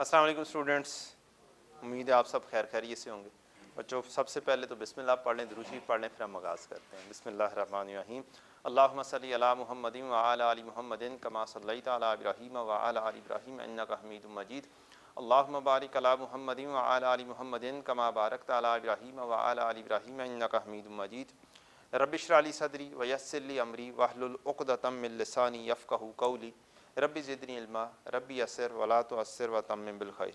अस्सलाम वालेकुम स्टूडेंट्स, उम्मीद है आप सब खैर खैरियत से होंगे। बच्चों, सबसे पहले तो बिस्मिल्लाह पढ़ लें, दुरूद शरीफ पढ़ लें, फिर हम आगाज़ करते हैं। बिस्मिल्लाहिर्रहमानिर्रहीम। अल्लाहुम्मा सल्लि अला मुहम्मदिन व अला आलि मुहम्मदिन कमा सल्लैता अला इब्राहीम व अला आलि इब्राहीम इन्नका हमीदुम मजीद। अल्लाहुम्मा बारिक अला मुहम्मदिन व अला आलि मुहम्मदिन कमा बारकता अला इब्राहीम व अला आलि इब्राहीम इन्नका हमीदुम मजीद। रब्बि इश्रह ली सदरी व यस्सिर ली अमरी वहलुल उक़दतम मिन लिसानी यफ़क़हू क़ौली रब्बि ज़िदनी इल्मा रब्बि यस्सिर वला तुअस्सिर व तम्मिम बिल खैर।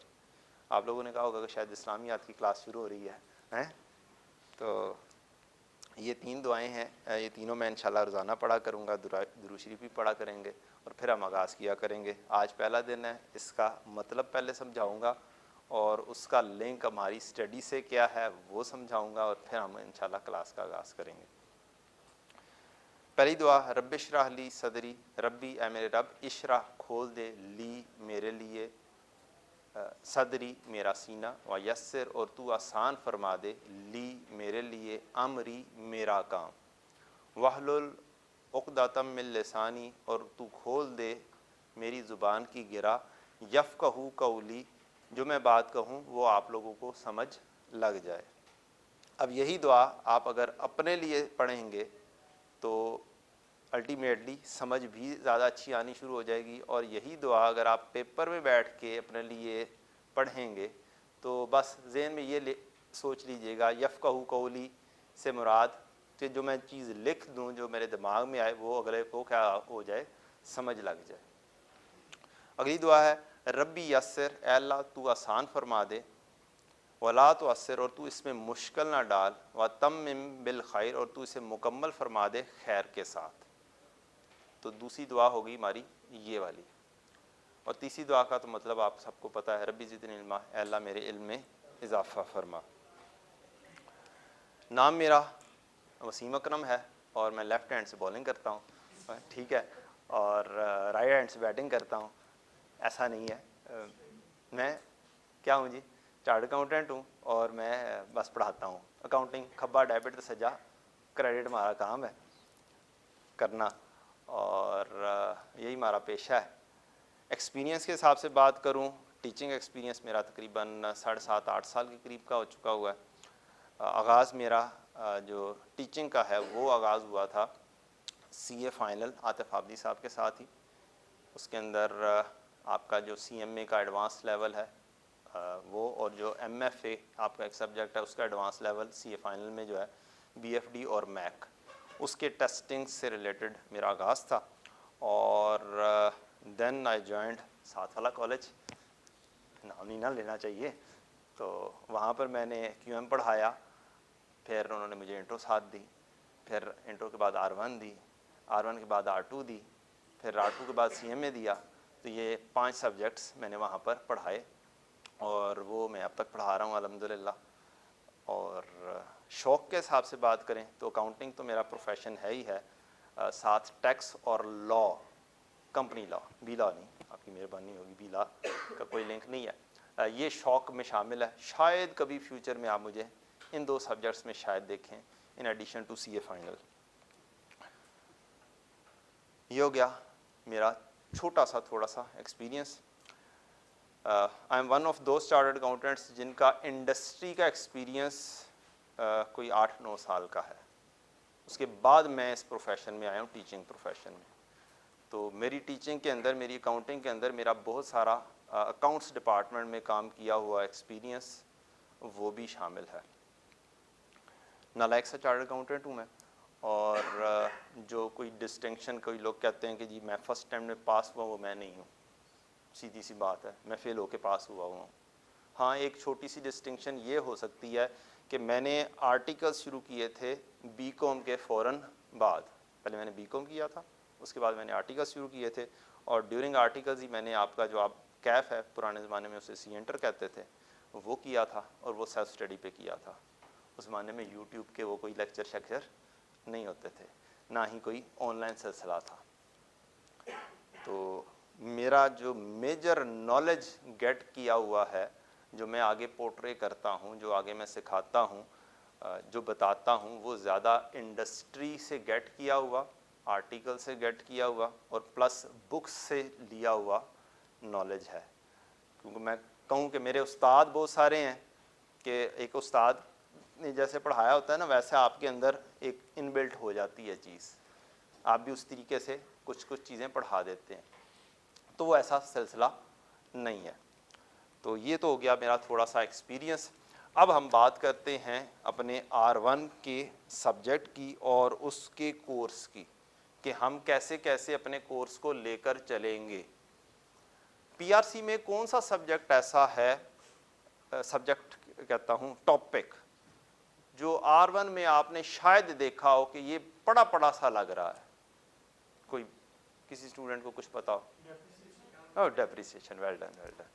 आप लोगों ने कहा होगा कि शायद इस्लामियात की क्लास शुरू हो रही है, हैं? तो ये 3 दुआएं हैं, ये तीनों मैं इंशाल्लाह रोज़ाना पढ़ा करूँगा, दुरूद शरीफ भी पढ़ा करेंगे और फिर हम आगाज़ किया करेंगे। आज पहला दिन है, इसका मतलब पहले समझाऊँगा और उसका लिंक हमारी स्टडी से क्या है वो समझाऊँगा और फिर हम इंशाल्लाह क्लास का आगाज़ करेंगे। पहली दुआ, रब्बि इश्रह ली सदरी, रब्बी ए मेरे रब, इश्रह खोल दे, ली मेरे लिए, सदरी मेरा सीना, व यस्सिर और तू आसान फरमा दे, ली मेरे लिए, अमरी मेरा काम, वहलुल उक़दतम मिन लिसानी और तू खोल दे मेरी ज़ुबान की गिरा, यफ़क़हू क़ौली जो मैं बात कहूँ वो आप लोगों को समझ लग जाए। अब यही दुआ आप अगर अपने लिए पढ़ेंगे तो अल्टीमेटली समझ भी ज़्यादा अच्छी आनी शुरू हो जाएगी, और यही दुआ अगर आप पेपर में बैठ के अपने लिए पढ़ेंगे तो बस ज़हन में ये सोच लीजिएगा, यफ़क़हू क़ौली से मुराद कि जो मैं चीज़ लिख दूँ, जो मेरे दिमाग में आए वो अगले को क्या हो जाए, समझ लग जाए। अगली दुआ है, रब्बी यस्सिर, ऐ अल्लाह तू आसान फरमा दे, वला तो असर और तू इसमें मुश्किल ना डाल, व तम्मिम बिल खैर और तू इसे मुकम्मल फरमा दे खैर के साथ। तो दूसरी दुआ होगी हमारी ये वाली। और तीसरी दुआ का तो मतलब आप सबको पता है, रब्बी ज़िदनी इल्मा, ऐ अल्लाह मेरे इल्म में इजाफ़ा फरमा। नाम मेरा वसीम अकरम है और मैं लेफ़्ट हैंड से बॉलिंग करता हूँ, ठीक है, और राइट हैंड से बैटिंग करता हूँ। ऐसा नहीं है, मैं क्या हूँ जी, चार्टर्ड अकाउंटेंट हूँ और मैं बस पढ़ाता हूँ। अकाउंटिंग खब्बा डेबिट सजा क्रेडिट हमारा काम है करना, और यही हमारा पेशा है। एक्सपीरियंस के हिसाब से बात करूँ, टीचिंग एक्सपीरियंस मेरा तकरीबन 7.5-8 साल के करीब का हो चुका हुआ है। आगाज़ मेरा जो टीचिंग का है वो आगाज़ हुआ था CA फाइनल आतिफ आबदी साहब के साथ ही। उसके अंदर आपका जो CMA का एडवांस लेवल है वो, और जो MFA आपका एक सब्जेक्ट है उसका एडवांस लेवल CA फाइनल में जो है BFD और मैक, उसके टेस्टिंग से रिलेटेड मेरा आगाज़ था। और देन आई जॉइंड साथ वाला कॉलेज, नाम नहीं ना लेना चाहिए, तो वहाँ पर मैंने QM पढ़ाया, फिर उन्होंने मुझे इंट्रो साथ दी, फिर इंट्रो के बाद R1 दी, R1 के बाद R2 दी, फिर R2 के बाद CMA दिया। तो ये 5 सब्जेक्ट्स मैंने वहाँ पर पढ़ाए और वो मैं अब तक पढ़ा रहा हूँ अल्हम्दुलिल्लाह। और शौक़ के हिसाब से बात करें तो अकाउंटिंग तो मेरा प्रोफेशन है ही है, साथ टैक्स और law, company law, B law नहीं, आपकी मेहरबानी होगी, बी लॉ का कोई लिंक नहीं है, ये शौक़ में शामिल है। शायद कभी फ्यूचर में आप मुझे इन 2 सब्जेक्ट्स में शायद देखें in addition to CA final. ये हो गया मेरा छोटा सा थोड़ा सा experience. I am one of those chartered accountants जिनका इंडस्ट्री का एक्सपीरियंस कोई 8-9 साल का है। उसके बाद मैं इस प्रोफेशन में आया हूँ, टीचिंग प्रोफेशन में। तो मेरी टीचिंग के अंदर, मेरी अकाउंटिंग के अंदर मेरा बहुत सारा अकाउंट्स डिपार्टमेंट में काम किया हुआ एक्सपीरियंस वो भी शामिल है। नालायक सा चार्टर्ड अकाउंटेंट हूँ मैं, और जो कोई डिस्टिंक्शन, कोई लोग कहते हैं कि जी मैं फ़र्स्ट टाइम में पास हुआ, वो मैं नहीं हूँ। सीधी सी बात है, मैं फ़ेल होके पास हुआ हूँ। हाँ, एक छोटी सी डिस्टिंक्शन ये हो सकती है कि मैंने आर्टिकल्स शुरू किए थे BCom के फ़ौरन बाद। पहले मैंने BCom किया था, उसके बाद मैंने आर्टिकल्स शुरू किए थे, और ड्यूरिंग आर्टिकल्स ही मैंने आपका जो आप कैफ़ है, पुराने ज़माने में उसे सीएंटर कहते थे, वो किया था, और वो सेल्फ स्टडी पे किया था। उस ज़माने में यूट्यूब के वो कोई लेक्चर शेक्चर नहीं होते थे, ना ही कोई ऑनलाइन सिलसिला था। तो मेरा जो मेजर नॉलेज गेट किया हुआ है, जो मैं आगे पोर्ट्रे करता हूँ, जो आगे मैं सिखाता हूँ, जो बताता हूँ, वो ज़्यादा इंडस्ट्री से गेट किया हुआ, आर्टिकल से गेट किया हुआ, और प्लस बुक्स से लिया हुआ नॉलेज है। क्योंकि मैं कहूँ कि मेरे उस्ताद बहुत सारे हैं कि एक उस्ताद ने जैसे पढ़ाया होता है ना, वैसे आपके अंदर एक इनबिल्ट हो जाती है चीज़, आप भी उस तरीके से कुछ कुछ चीज़ें पढ़ा देते हैं, तो वो ऐसा सिलसिला नहीं है। तो ये तो हो गया मेरा थोड़ा सा एक्सपीरियंस। अब हम बात करते हैं अपने R1 के सब्जेक्ट की और उसके कोर्स की, कि हम कैसे कैसे अपने कोर्स को लेकर चलेंगे। PRC में कौन सा सब्जेक्ट ऐसा है, सब्जेक्ट कहता हूँ टॉपिक, जो R1 में आपने शायद देखा हो कि ये पड़ा पड़ा सा लग रहा है? कोई किसी स्टूडेंट को कुछ पता हो? Depreciation, well done well done.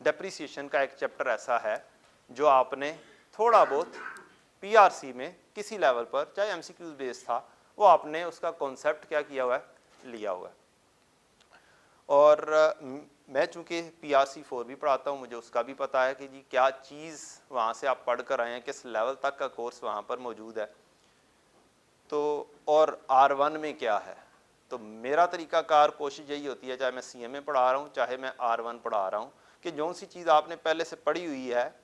Depreciation का एक चैप्टर ऐसा है जो आपने थोड़ा बहुत PRC में किसी लेवल पर, चाहे MCQ बेस था, वो आपने उसका कॉन्सेप्ट क्या किया हुआ है, लिया हुआ है। और मैं चूँकि PRC 4 भी पढ़ाता हूँ, मुझे उसका भी पता है कि जी क्या चीज़ वहाँ से आप पढ़ कर आए हैं, किस लेवल तक का कोर्स वहाँ पर मौजूद है, तो और R1 में क्या है। तो मेरा तरीक़ाकार कोशिश यही होती है, चाहे मैं CMA पढ़ा रहा हूँ, चाहे मैं R1 पढ़ा रहा हूँ, कि जो सी चीज़ आपने पहले से पढ़ी हुई है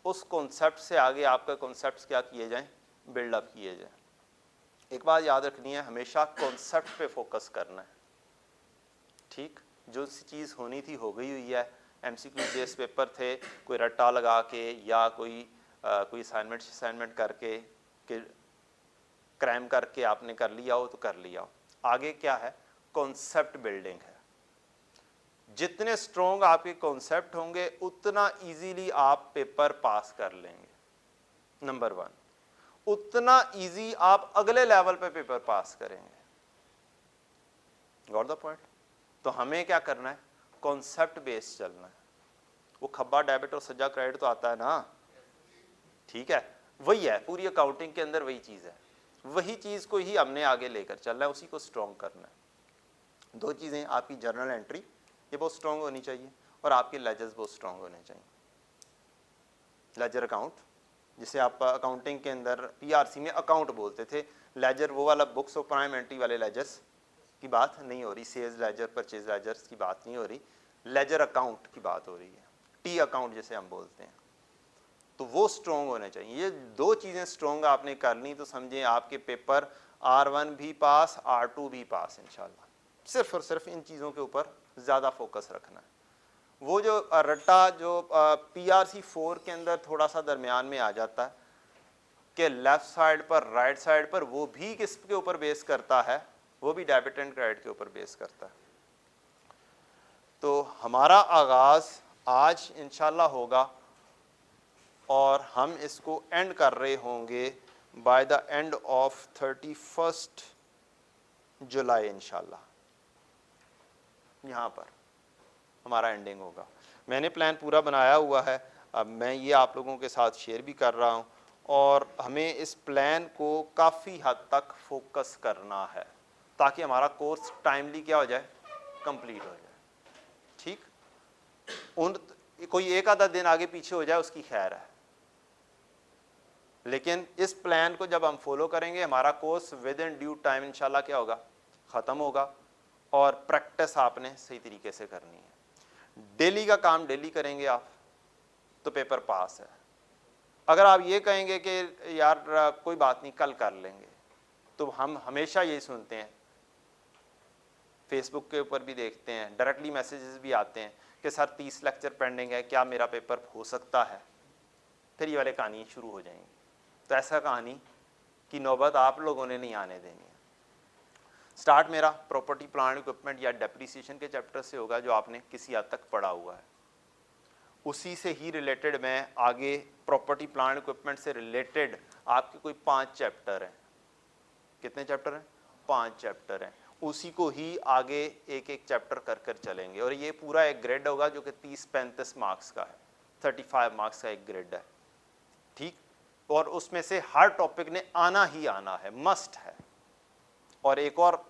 उस कॉन्सेप्ट से आगे आपका कॉन्सेप्ट्स क्या किए जाएं, बिल्डअप किए जाएं। एक बात याद रखनी है, हमेशा कॉन्सेप्ट पे फोकस करना है, ठीक। जो सी चीज़ होनी थी हो गई हुई है, MCQ बेस पेपर थे, कोई रट्टा लगा के या कोई असाइनमेंट करके कि क्रैम करके आपने कर लिया हो तो कर लिया हो। आगे क्या है, कॉन्सेप्ट बिल्डिंग है। जितने स्ट्रॉन्ग आपके कॉन्सेप्ट होंगे उतना इजीली आप पेपर पास कर लेंगे। नंबर 1, उतना इजी आप अगले लेवल पे पेपर पास करेंगे। Got the point. तो हमें क्या करना है, कॉन्सेप्ट बेस्ड चलना है। वो खब्बा डेबिट और सज्जा क्रेडिट तो आता है ना, ठीक है, वही है पूरी अकाउंटिंग के अंदर, वही चीज़ है, वही चीज़ को ही हमने आगे लेकर चलना है, उसी को स्ट्रॉन्ग करना है। 2 चीज़ें, आपकी जर्नल एंट्री ये बहुत स्ट्रॉन्ग होनी चाहिए और आपके लेजर्स बहुत स्ट्रॉन्ग होने चाहिए। लेजर अकाउंट, जिसे आप अकाउंटिंग के अंदर PRC में अकाउंट बोलते थे, लेजर वो वाला बुक्स ऑफ प्राइम एंट्री वाले लेजर्स की बात नहीं हो रही, सेल्स लेजर परचेज लेजर्स की बात नहीं हो रही, लेजर अकाउंट की बात हो रही है, T अकाउंट जिसे हम बोलते हैं। तो वो स्ट्रॉन्ग होने चाहिए। ये 2 चीज़ें स्ट्रॉन्ग आपने करनी तो समझें आपके पेपर R1 भी पास, R2 भी पास इंशाल्लाह। सिर्फ और सिर्फ इन चीज़ों के ऊपर ज़्यादा फोकस रखना है। वो जो रट्टा जो PRC 4 के अंदर थोड़ा सा दरमियान में आ जाता है कि लेफ्ट साइड पर राइट साइड पर, वो भी किस के ऊपर बेस करता है, वो भी डेबिट एंड क्रेडिट के ऊपर बेस करता है। तो हमारा आगाज़ आज इंशाल्लाह होगा और हम इसको एंड कर रहे होंगे बाय द एंड ऑफ 31 जुलाई इंशाल्लाह। यहाँ पर हमारा एंडिंग होगा। मैंने प्लान पूरा बनाया हुआ है, अब मैं ये आप लोगों के साथ शेयर भी कर रहा हूँ, और हमें इस प्लान को काफ़ी हद तक फोकस करना है ताकि हमारा कोर्स टाइमली क्या हो जाए, कंप्लीट हो जाए, ठीक। कोई एक आधा दिन आगे पीछे हो जाए उसकी खैर है, लेकिन इस प्लान को जब हम फॉलो करेंगे हमारा course with in due time इंशाल्लाह क्या होगा, ख़त्म होगा। और प्रैक्टिस आपने सही तरीके से करनी है। डेली का काम डेली करेंगे आप तो पेपर पास है। अगर आप ये कहेंगे कि यार कोई बात नहीं कल कर लेंगे, तो हम हमेशा यही सुनते हैं, फेसबुक के ऊपर भी देखते हैं, डायरेक्टली मैसेजेस भी आते हैं कि सर 30 लेक्चर पेंडिंग है, क्या मेरा पेपर हो सकता है। फिर ये वाले कहानी शुरू हो जाएंगी। तो ऐसा कहानी की नौबत आप लोगों ने नहीं आने देनी है। स्टार्ट मेरा प्रॉपर्टी प्लांट इक्विपमेंट या डेप्रिसिएशन के चैप्टर से होगा जो आपने किसी हद तक पढ़ा हुआ है, उसी से ही रिलेटेड मैं आगे प्रॉपर्टी प्लांट इक्विपमेंट से रिलेटेड आपके कोई 5 चैप्टर हैं। कितने चैप्टर हैं? 5 चैप्टर हैं। उसी को ही आगे एक एक चैप्टर कर कर चलेंगे और ये पूरा एक ग्रेड होगा जो कि 30-35 मार्क्स का है, 35 मार्क्स का एक ग्रेड है, ठीक। और उसमें से हर टॉपिक ने आना ही आना है, मस्ट है। और एक और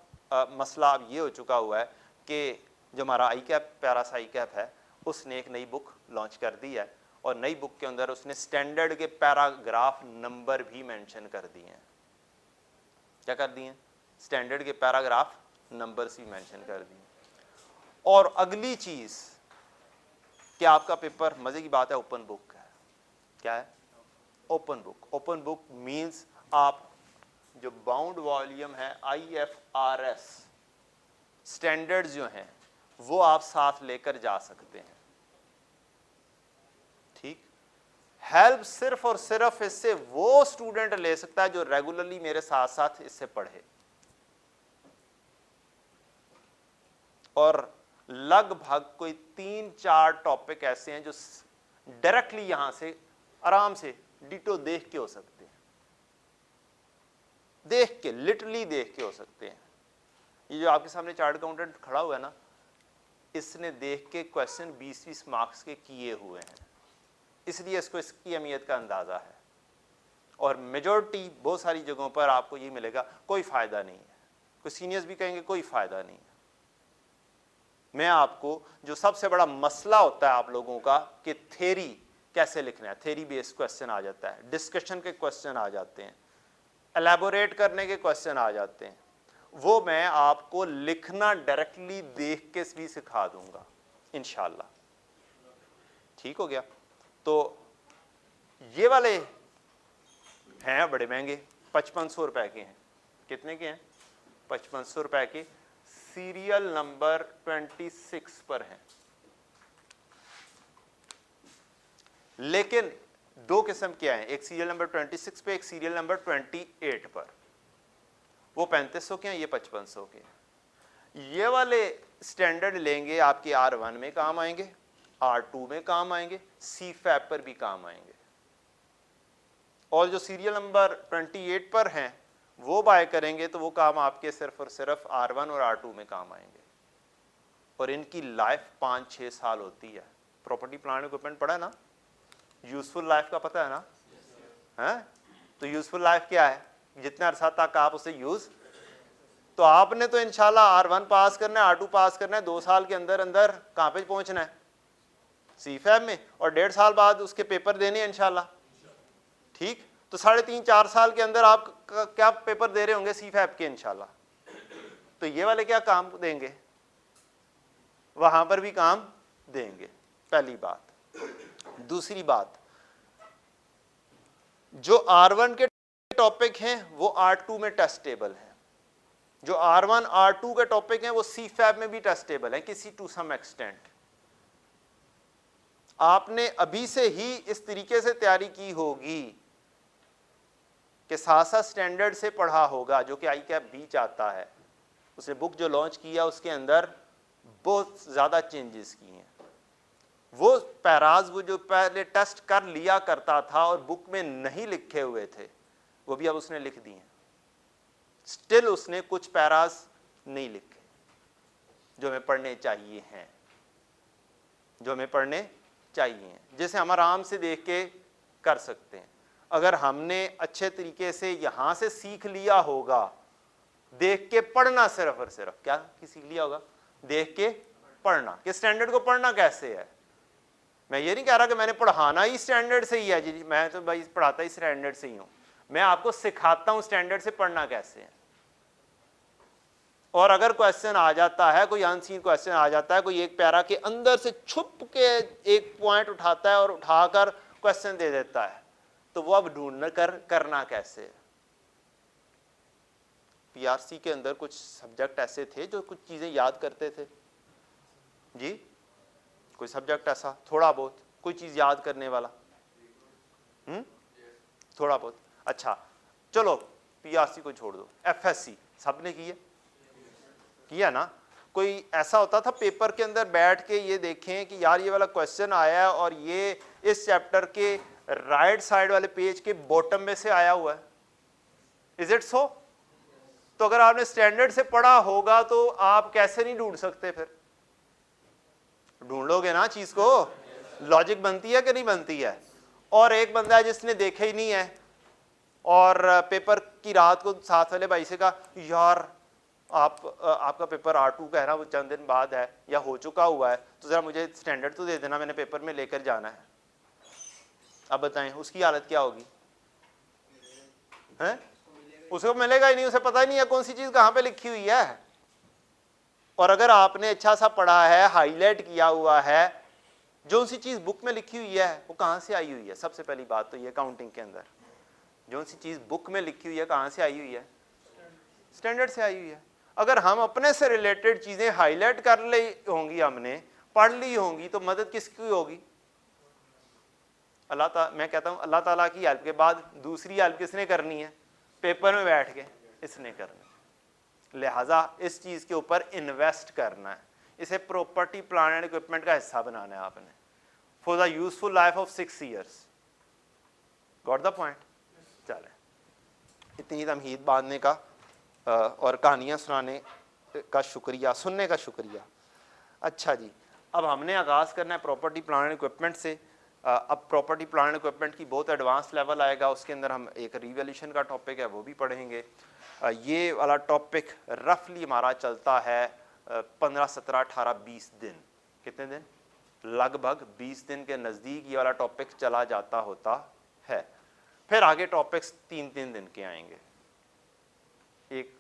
मसला अब ये हो चुका हुआ है कि जो हमारा ICAP प्यारा सा ICAP है, उसने एक नई बुक लॉन्च कर दी है और नई बुक के अंदर उसने स्टैंडर्ड के पैराग्राफ नंबर भी मेंशन कर दिए हैं। क्या कर दिए हैं? स्टैंडर्ड के पैराग्राफ नंबर्स भी मेंशन कर दिए। और अगली चीज़ कि आपका पेपर, मजे की बात है, ओपन बुक है। क्या है? Open book. Open book means आप जो बाउंड वॉल्यूम है IFRS स्टैंडर्ड्स जो हैं वो आप साथ लेकर जा सकते हैं। ठीक, हेल्प सिर्फ और सिर्फ इससे वो स्टूडेंट ले सकता है जो रेगुलरली मेरे साथ साथ इससे पढ़े, और लगभग कोई 3-4 टॉपिक ऐसे हैं जो डायरेक्टली यहां से आराम से डिटो देख के हो सकते हैं, देख के, लिटरली देख के हो सकते हैं। ये जो आपके सामने चार्ट अकाउंटेंट खड़ा हुआ है ना, इसने देख के क्वेश्चन 20-20 मार्क्स के किए हुए हैं, इसलिए इसको इसकी अहमियत का अंदाजा है। और मेजॉरिटी बहुत सारी जगहों पर आपको ये मिलेगा, कोई फायदा नहीं है। कुछ सीनियर्स भी कहेंगे कोई फायदा नहीं है। मैं आपको, जो सबसे बड़ा मसला होता है आप लोगों का कि थ्योरी कैसे लिखना है, थ्योरी बेस्ड क्वेश्चन आ जाता है, डिस्कशन के क्वेश्चन आ जाते हैं, एलैबोरेट करने के क्वेश्चन आ जाते हैं, वो मैं आपको लिखना डायरेक्टली देख के भी सिखा दूंगा इंशाल्लाह। ठीक हो गया? तो ये वाले हैं बड़े महंगे, 5500 रुपए के हैं। कितने के हैं? 5500 रुपए के। सीरियल नंबर 26 पर है, लेकिन दो किस्म के हैं, एक सीरियल नंबर 26 पे, एक सीरियल नंबर 28 पर। वो 3500 के हैं, ये 5500 के हैं। ये वाले स्टैंडर्ड लेंगे आपके R1 में काम आएंगे, R2 में काम आएंगे, CFAP पर भी काम आएंगे। और जो सीरियल नंबर 28 पर हैं वो बाय करेंगे तो वो काम आपके सिर्फ और सिर्फ R1 और R2 में काम आएंगे, और इनकी लाइफ 5-6 साल होती है। प्रॉपर्टी प्लांट इक्विपमेंट पढ़ा है ना, यूजफुल लाइफ का पता है ना? है? तो यूजफुल लाइफ क्या है? जितना अरसा तक आप उसे यूज, तो आपने तो इंशाल्लाह R1 पास करना है, R2 पास करना है, 2 साल के अंदर अंदर कहां पे पहुंचना है? CFAP में, और 1.5 साल बाद उसके पेपर देने हैं इंशाल्लाह। ठीक, तो 3.5-4 साल के अंदर आप क्या पेपर दे रहे होंगे CFAP के इंशाल्लाह। तो ये वाले क्या काम देंगे? वहां पर भी काम देंगे, पहली बात। दूसरी बात, जो R1 के टॉपिक हैं वो R2 में टेस्टेबल है, जो R1 R2 के टॉपिक हैं वो CFAP में भी टेस्टेबल है किसी टू सम एक्सटेंट। आपने अभी से ही इस तरीके से तैयारी की होगी कि साथ साथ स्टैंडर्ड से पढ़ा होगा, जो कि ICAP भी चाहता है। उसने बुक जो लॉन्च किया उसके अंदर बहुत ज़्यादा चेंजेस किए हैं। वो पैराज वो जो पहले टेस्ट कर लिया करता था और बुक में नहीं लिखे हुए थे, वो भी अब उसने लिख दिए हैं। स्टिल उसने कुछ पैराज नहीं लिखे जो हमें पढ़ने चाहिए हैं, जो हमें पढ़ने चाहिए, जैसे हम आराम से देख के कर सकते हैं। अगर हमने अच्छे तरीके से यहां से सीख लिया होगा, देख के पढ़ना सिर्फ और सिर्फ, क्या सीख लिया होगा? देख के पढ़ना, कि स्टैंडर्ड को पढ़ना कैसे है। मैं ये नहीं कह रहा कि मैंने पढ़ाना ही स्टैंडर्ड से ही है जी, मैं तो भाई पढ़ाता ही स्टैंडर्ड से ही हूं। मैं आपको सिखाता हूं स्टैंडर्ड से पढ़ना कैसे है। और अगर क्वेश्चन आ जाता है, कोई अनसीन क्वेश्चन आ जाता है, कोई एक पैरा के अंदर से छुप के एक पॉइंट उठाता है और उठाकर क्वेश्चन दे देता है, तो वो अब ढूंढ कर करना कैसे। PRC के अंदर कुछ सब्जेक्ट ऐसे थे जो कुछ चीजें याद करते थे जी, कोई सब्जेक्ट ऐसा थोड़ा बहुत कोई चीज याद करने वाला, थोड़ा बहुत। अच्छा चलो PRC को छोड़ दो, FSC सबने किया ना। कोई ऐसा होता था पेपर के अंदर बैठ के ये देखें कि यार ये वाला क्वेश्चन आया है और ये इस चैप्टर के राइट साइड वाले पेज के बॉटम में से आया हुआ है, इज इट सो? तो अगर आपने स्टैंडर्ड से पढ़ा होगा तो आप कैसे नहीं ढूंढ सकते? फिर ढूंढोगे ना चीज को, लॉजिक बनती है कि नहीं बनती है। और एक बंदा है जिसने देखा ही नहीं है और पेपर की रात को साथ वाले भाई से कहा यार आपका पेपर R2 का है ना, वो चंद दिन बाद है या हो चुका हुआ है, तो जरा मुझे स्टैंडर्ड तो दे देना, मैंने पेपर में लेकर जाना है। अब बताएं उसकी हालत क्या होगी? हैं? उसको मिलेगा ही नहीं, उसे पता ही नहीं है कौन सी चीज कहां पे लिखी हुई है। और अगर आपने अच्छा सा पढ़ा है, हाईलाइट किया हुआ है, जो सी चीज़ बुक में लिखी हुई है वो कहाँ से आई हुई है? सबसे पहली बात तो ये काउंटिंग के अंदर जो सी चीज़ बुक में लिखी हुई है कहाँ से आई हुई है? स्टैंडर्ड से आई हुई है। अगर हम अपने से रिलेटेड चीज़ें हाईलाइट कर ली होंगी, हमने पढ़ ली होंगी, तो मदद किसकी होगी? मैं कहता हूँ अल्लाह ताला की हेल्प के बाद दूसरी हेल्प किसने करनी है? पेपर में बैठ के इसने करनी। लिहाजा इस चीज़ के ऊपर इन्वेस्ट करना है, इसे प्रॉपर्टी प्लान एंड इक्विपमेंट का हिस्सा बनाना है आपने, for the useful life of 6 years। Got the point? चले, इतनी तमहीद बांधने का और कहानियाँ सुनाने का शुक्रिया, सुनने का शुक्रिया। अच्छा जी, अब हमने आगाज़ करना है प्रॉपर्टी प्लान एंड इक्विपमेंट से। अब प्रॉपर्टी प्लान एंड इक्विपमेंट की बहुत एडवांस लेवल आएगा, उसके अंदर हम एक रिवैल्यूएशन का टॉपिक है वो भी पढ़ेंगे। ये वाला टॉपिक रफली हमारा चलता है 15, 17, 18, 20 दिन। कितने दिन? लगभग 20 दिन के नज़दीक ये वाला टॉपिक चला जाता होता है। फिर आगे टॉपिक्स 3-3 दिन के आएंगे। एक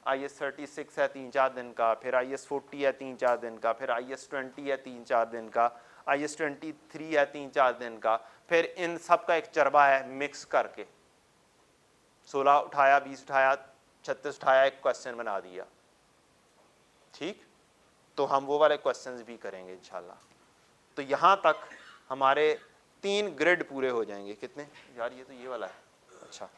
IS 36 है 3-4 दिन का, फिर IS 40 है 3-4 दिन का, फिर IS 20 है 3-4 दिन का, IS 23 है 3-4 दिन का, फिर इन सब का एक चरबा है मिक्स करके 16 उठाया, 20 उठाया, 36 उठाया, एक क्वेश्चन बना दिया। ठीक, तो हम वो वाले क्वेश्चंस भी करेंगे इंशाल्लाह। तो यहाँ तक हमारे 3 ग्रिड पूरे हो जाएंगे। कितने यार? ये तो ये वाला है। अच्छा,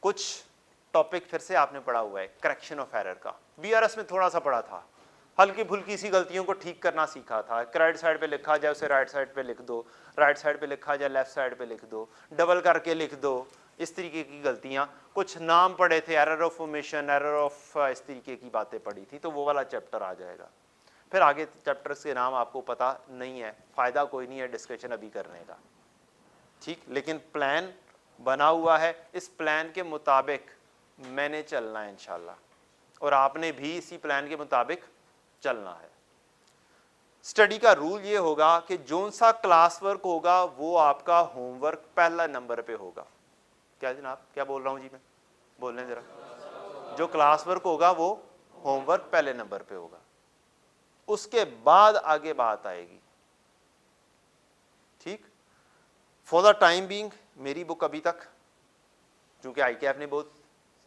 कुछ टॉपिक फिर से आपने पढ़ा हुआ है करेक्शन ऑफ एरर का, BRS में थोड़ा सा पढ़ा था, हल्की फुल्की सी गलतियों को ठीक करना सीखा था। राइट साइड पे लिखा जाए उसे राइट साइड पे लिख दो, राइट साइड पे लिखा जाए लेफ्ट साइड पे लिख दो, डबल करके लिख दो, इस तरीके की गलतियां। कुछ नाम पढ़े थे, error of omission, error of, इस तरीके की बातें पढ़ी थी, तो वो वाला चैप्टर आ जाएगा। फिर आगे चैप्टर्स के नाम आपको पता नहीं है, फ़ायदा कोई नहीं है डिस्कशन अभी करने का, ठीक, लेकिन प्लान बना हुआ है, इस प्लान के मुताबिक मैंने चलना है इंशाल्लाह, और आपने भी इसी प्लान के मुताबिक चलना है। स्टडी का रूल ये होगा कि जो सा क्लास वर्क होगा वो आपका होमवर्क पहला नंबर पे होगा। क्या जनाब, क्या बोल रहा हूँ जी मैं? बोलने जरा। जो क्लास वर्क होगा वो होमवर्क पहले नंबर पे होगा, उसके बाद आगे बात आएगी। ठीक, फॉर द टाइम बीइंग मेरी बुक अभी तक, चूंकि ICAP ने बहुत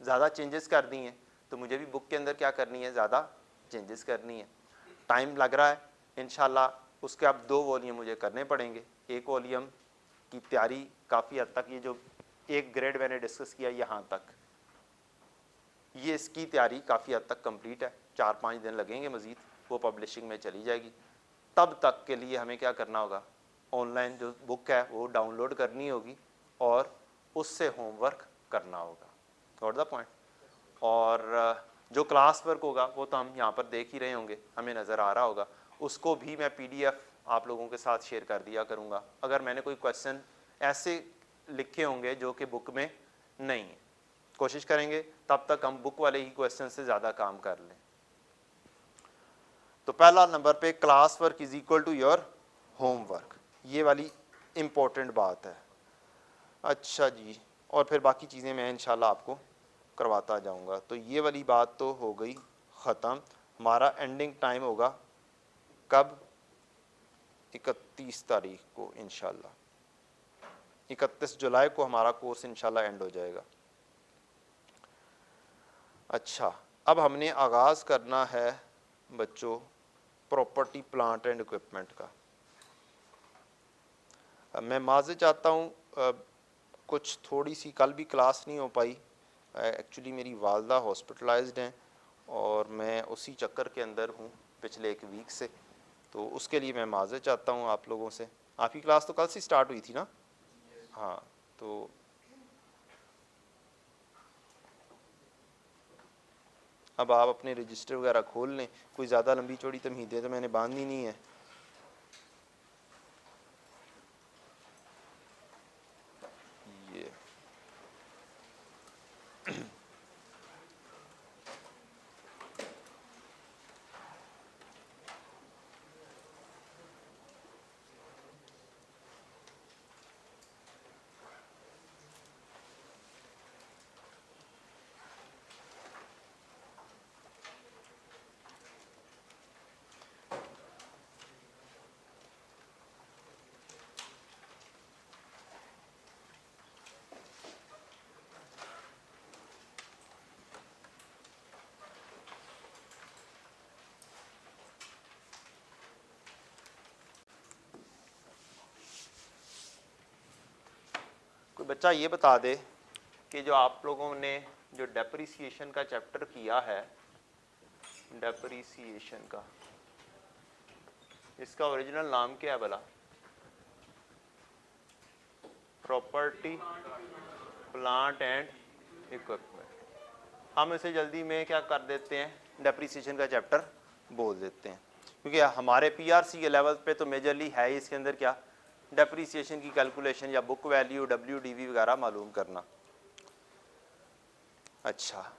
ज़्यादा चेंजेस कर दी हैं, तो मुझे भी बुक के अंदर क्या करनी है, ज़्यादा चेंजेस करनी है। टाइम लग रहा है, इंशाल्लाह उसके अब 2 वॉल्यूम मुझे करने पड़ेंगे। एक वॉल्यूम की तैयारी काफ़ी हद तक, ये जो एक ग्रेड मैंने डिस्कस किया यहाँ तक, ये इसकी तैयारी काफ़ी हद तक कंप्लीट है। 4-5 दिन लगेंगे मज़ीद, वो पब्लिशिंग में चली जाएगी। तब तक के लिए हमें क्या करना होगा, ऑनलाइन जो बुक है वो डाउनलोड करनी होगी और उससे होमवर्क करना होगा। Got the point? और जो क्लास वर्क होगा वो तो हम यहाँ पर देख ही रहे होंगे, हमें नज़र आ रहा होगा, उसको भी मैं PDF आप लोगों के साथ शेयर कर दिया करूँगा। अगर मैंने कोई क्वेश्चन ऐसे लिखे होंगे जो कि बुक में नहीं है, कोशिश करेंगे तब तक हम बुक वाले ही क्वेश्चन से ज़्यादा काम कर लें। तो पहला नंबर पे class work is equal to your homework, ये वाली इम्पोर्टेंट बात है। अच्छा जी, और फिर बाकी चीज़ें मैं इंशाल्लाह आपको करवाता जाऊंगा। तो ये वाली बात तो हो गई ख़त्म। हमारा एंडिंग टाइम होगा कब? 31 तारीख को इंशाल्लाह, 31 जुलाई को हमारा कोर्स इंशाल्लाह एंड हो जाएगा। अच्छा, अब हमने आगाज़ करना है बच्चों प्रॉपर्टी प्लांट एंड इक्विपमेंट का। मैं माज़े चाहता हूँ, कुछ थोड़ी सी कल भी क्लास नहीं हो पाई, एक्चुअली मेरी वालदा हॉस्पिटलाइज्ड हैं और मैं उसी चक्कर के अंदर हूँ पिछले 1 वीक से, तो उसके लिए मैं माज़े चाहता हूँ आप लोगों से। आपकी क्लास तो कल से स्टार्ट हुई थी ना? हाँ, तो अब आप अपने रजिस्टर वगैरह खोल लें। कोई ज़्यादा लंबी चौड़ी तमहीदें तो मैंने बांधनी नहीं है। ये बच्चा ये बता दे कि जो आप लोगों ने जो डेप्रिसिएशन का चैप्टर किया है, डेप्रिसिएशन का, इसका ओरिजिनल नाम क्या है भला? Property plant and equipment. हम इसे जल्दी में क्या कर देते हैं, डेप्रिसिएशन का चैप्टर बोल देते हैं, क्योंकि हमारे पीआरसी के लेवल पे तो मेजरली है ही इसके अंदर क्या, डेप्रिसिएशन की कैलकुलेशन या बुक वैल्यू, WDV वगैरह मालूम करना। अच्छा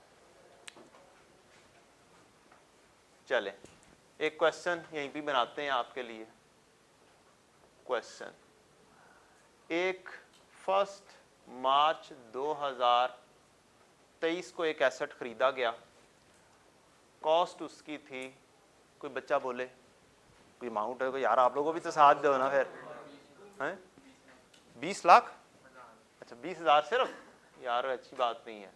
चले एक क्वेश्चन यहीं पे बनाते हैं आपके लिए। क्वेश्चन, एक 1 मार्च 2023 को एक एसेट खरीदा गया, कॉस्ट उसकी थी, कोई बच्चा बोले कोई अमाउंट है कोई, यार आप लोगों को भी तो साथ दो ना फिर, हैं 20 लाख, अच्छा 20,000 सिर्फ, यार अच्छी बात नहीं है,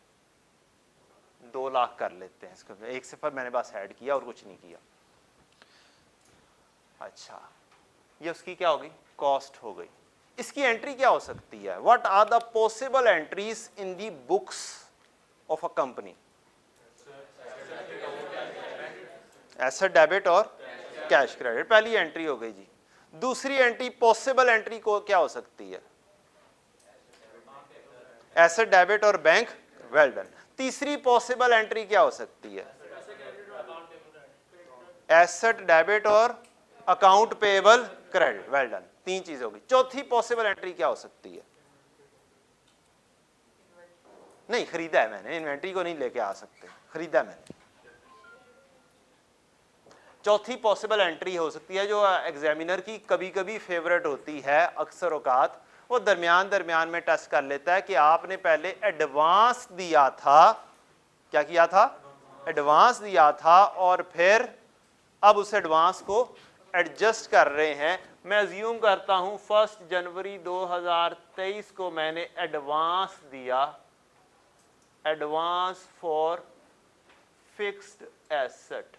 2 लाख कर लेते हैं इसको, एक सिफर मैंने बस ऐड किया और कुछ नहीं किया। अच्छा ये उसकी क्या होगी, कॉस्ट हो गई। इसकी एंट्री क्या हो सकती है, what are the possible entries in the books of a company? Asset debit और कैश क्रेडिट, पहली एंट्री हो गई जी। दूसरी एंट्री, पॉसिबल एंट्री को क्या हो सकती है? एसेट डेबिट और बैंक, वेल डन। तीसरी पॉसिबल एंट्री क्या हो सकती है? एसेट डेबिट और account payable credit, well done, 3 चीज होगी। चौथी पॉसिबल एंट्री क्या हो सकती है? नहीं, खरीदा है मैंने, इन्वेंट्री को नहीं लेके आ सकते, खरीदा है मैंने। चौथी पॉसिबल एंट्री हो सकती है जो एग्जामिनर की कभी कभी फेवरेट होती है, अक्सर औकात वो दरमियान में टेस्ट कर लेता है कि आपने पहले एडवांस दिया था, क्या किया था, एडवांस दिया था, और फिर अब उस एडवांस को एडजस्ट कर रहे हैं। मैं अज्यूम करता हूं 1 जनवरी 2023 को मैंने एडवांस दिया, एडवांस फॉर फिक्स्ड एसेट,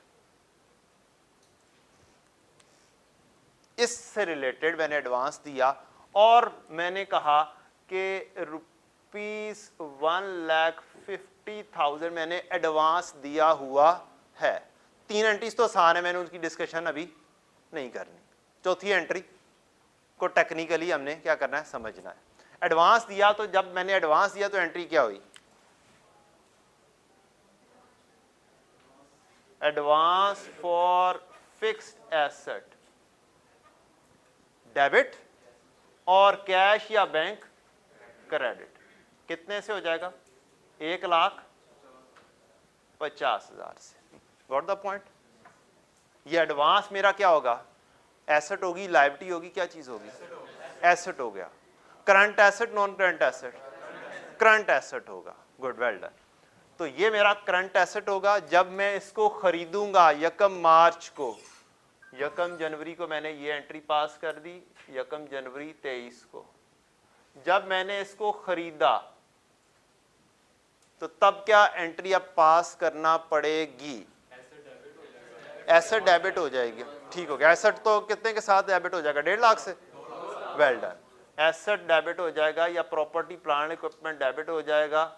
इससे रिलेटेड मैंने एडवांस दिया और मैंने कहा कि ₹1,50,000 मैंने एडवांस दिया हुआ है। 3 एंट्रीज तो आसान है, मैंने उनकी डिस्कशन अभी नहीं करनी। चौथी एंट्री को टेक्निकली हमने क्या करना है, समझना है। एडवांस दिया, तो जब मैंने एडवांस दिया तो एंट्री क्या हुई, advance for fixed asset, debit और कैश या बैंक क्रेडिट। कितने से हो जाएगा, 1,50,000 से। Got the point? ये एडवांस मेरा क्या होगा, एसेट होगी, लायबिलिटी होगी, क्या चीज होगी, एसेट हो गया। Current asset, non current asset, current asset होगा। Good, well done. तो ये मेरा करंट एसेट होगा। जब मैं इसको खरीदूंगा 1 मार्च को, 1 जनवरी को मैंने ये एंट्री पास कर दी, 1 जनवरी 23 को जब मैंने इसको खरीदा, तो तब क्या एंट्री अब पास करना पड़ेगी, एसेट डेबिट हो जाएगी। ठीक हो गया, एसेट तो कितने के साथ डेबिट हो जाएगा, 1.5 लाख से, वेल डन। एसेट डेबिट हो जाएगा या प्रॉपर्टी प्लांट इक्विपमेंट डेबिट हो जाएगा,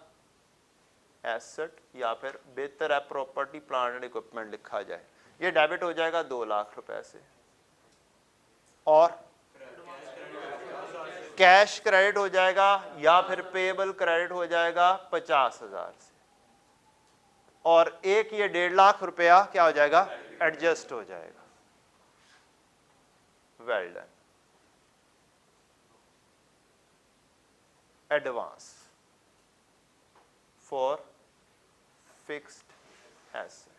एसेट, या फिर बेहतर है प्रॉपर्टी प्लांट एंड इक्विपमेंट लिखा जाए। ये डेबिट हो जाएगा 2 लाख रुपए से, और कैश क्रेडिट हो जाएगा या फिर पेएबल क्रेडिट हो जाएगा 50,000 से, और एक ये 1.5 लाख रुपया क्या हो जाएगा, एडजस्ट हो जाएगा। Well done. Advance for fixed asset,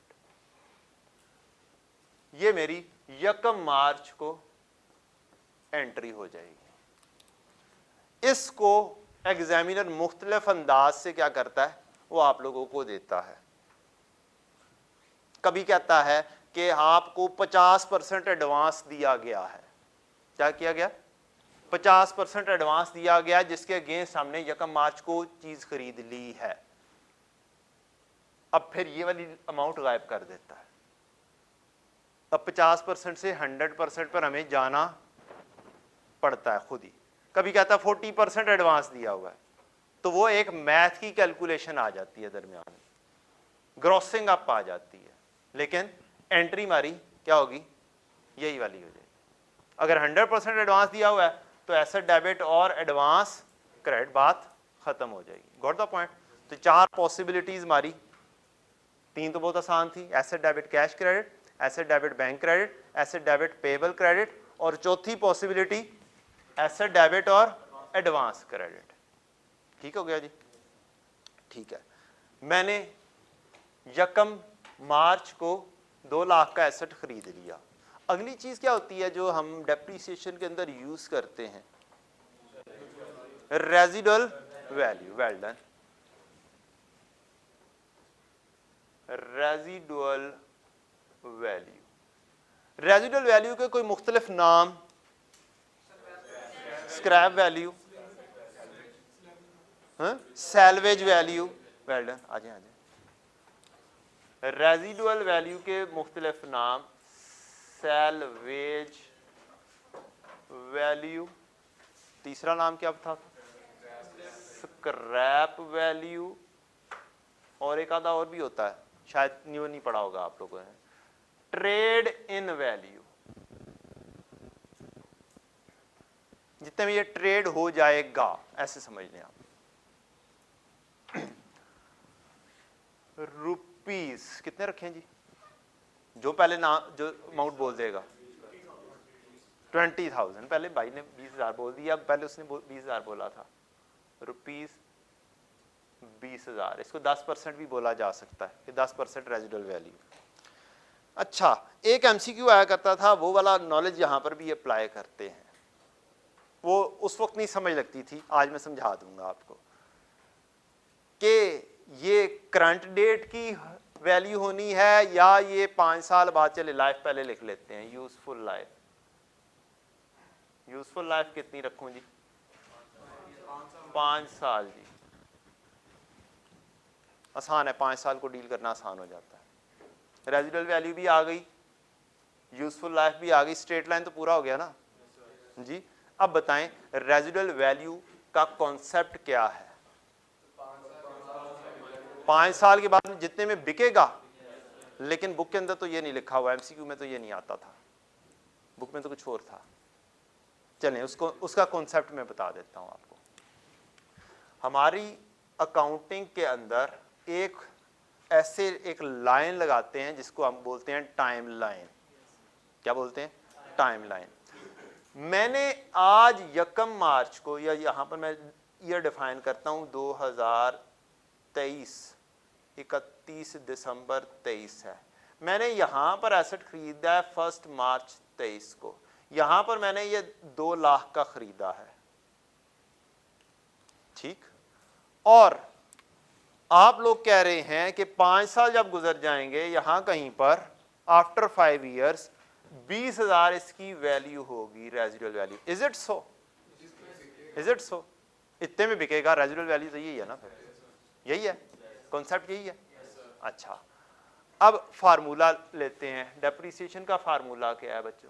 ये मेरी 1 मार्च को एंट्री हो जाएगी। इसको एग्जामिनर मुख्तलिफ अंदाज से क्या करता है, वो आप लोगों को देता है। कभी कहता है कि आपको 50% एडवांस दिया गया है, क्या किया गया, 50% एडवांस दिया गया, जिसके अगेंस्ट हमने 1 मार्च को चीज खरीद ली है। अब फिर ये वाली अमाउंट गायब कर देता है। अब 50% से 100% पर हमें जाना पड़ता है खुद ही। कभी कहता है 40% एडवांस दिया हुआ है, तो वो एक मैथ की कैलकुलेशन आ जाती है दरमियान, ग्रॉसिंग अप आ जाती है, लेकिन एंट्री हमारी क्या होगी, यही वाली हो जाएगी। अगर 100% एडवांस दिया हुआ है तो एसेट डेबिट और एडवांस क्रेडिट बात खत्म हो जाएगी। Got the point. तो 4 पॉसिबिलिटीज हमारी, 3 तो बहुत आसान थी, asset debit cash credit, asset debit bank credit, asset debit payable credit, और चौथी पॉसिबिलिटी एसेट डेबिट और एडवांस क्रेडिट। ठीक हो गया जी? ठीक है। मैंने यकम मार्च को 2 लाख का एसेट खरीद लिया। अगली चीज क्या होती है जो हम डेप्रिसिएशन के अंदर यूज करते हैं, residual value. Well done. Residual value, residual value के कोई मुख्तलिफ नाम, scrap value, salvage value. Well done, आ जाए। रेजिडुअल वैल्यू के मुख्तलिफ नाम, सैल्वेज वैल्यू, तीसरा नाम क्या था, स्क्रैप वैल्यू, और एक आधा और भी होता है, शायद न्यू नहीं पढ़ा होगा आप लोगों ने, ट्रेड इन वैल्यू। जितने में ये ट्रेड हो जाएगा ऐसे समझ लें आप। रुपीस कितने रखें जी, जो पहले ना जो अमाउंट बोल देगा, 20,000। पहले भाई ने 20,000 बोल दिया, पहले उसने 20,000 बोला था। रुपीस 20,000, इसको 10% भी बोला जा सकता है कि 10% रेजिडुअल वैल्यू। अच्छा, एक एमसीक्यू आया करता था, वो वाला नॉलेज यहां पर भी अप्लाई करते हैं। वो उस वक्त नहीं समझ लगती थी, आज मैं समझा दूंगा आपको कि ये करंट डेट की वैल्यू होनी है या ये 5 साल बाद, चले लाइफ पहले लिख लेते हैं, यूजफुल लाइफ। यूजफुल लाइफ कितनी रखूं जी, 5 साल जी। आसान है, 5 साल को डील करना आसान हो जाता है। रेजिडुअल वैल्यू भी आ गई, यूजफुल लाइफ भी आ गई, स्ट्रेट लाइन तो पूरा हो गया ना जी। अब बताएं रेजिडुअल वैल्यू का कॉन्सेप्ट क्या है। 5 साल के बाद जितने में बिकेगा, लेकिन बुक के अंदर तो ये नहीं लिखा हुआ, एमसीक्यू में तो ये नहीं आता था, बुक में तो कुछ और था। चलें उसको, उसका कॉन्सेप्ट मैं बता देता हूं आपको। हमारी अकाउंटिंग के अंदर एक लाइन लगाते हैं जिसको हम बोलते हैं टाइम लाइन। क्या बोलते हैं, टाइम लाइन। मैंने आज 1 मार्च को, या यहां पर मैं ईयर डिफाइन करता हूं 2023, 31 दिसंबर 23 है। मैंने यहां पर एसेट खरीदा है 1 मार्च 23 को, यहां पर मैंने ये 2 लाख का खरीदा है, ठीक। और आप लोग कह रहे हैं कि 5 साल जब गुजर जाएंगे, यहां कहीं पर आफ्टर 5 ईयर्स 20,000 इसकी वैल्यू होगी, residual value. Is it so? Is it so? इतने में बिकेगा, रेजिडुअल वैल्यू तो यही है ना, फिर यही है कॉन्सेप्ट, यही है। अच्छा, अब फार्मूला लेते हैं। डेप्रिसिएशन का फार्मूला क्या है बच्चों?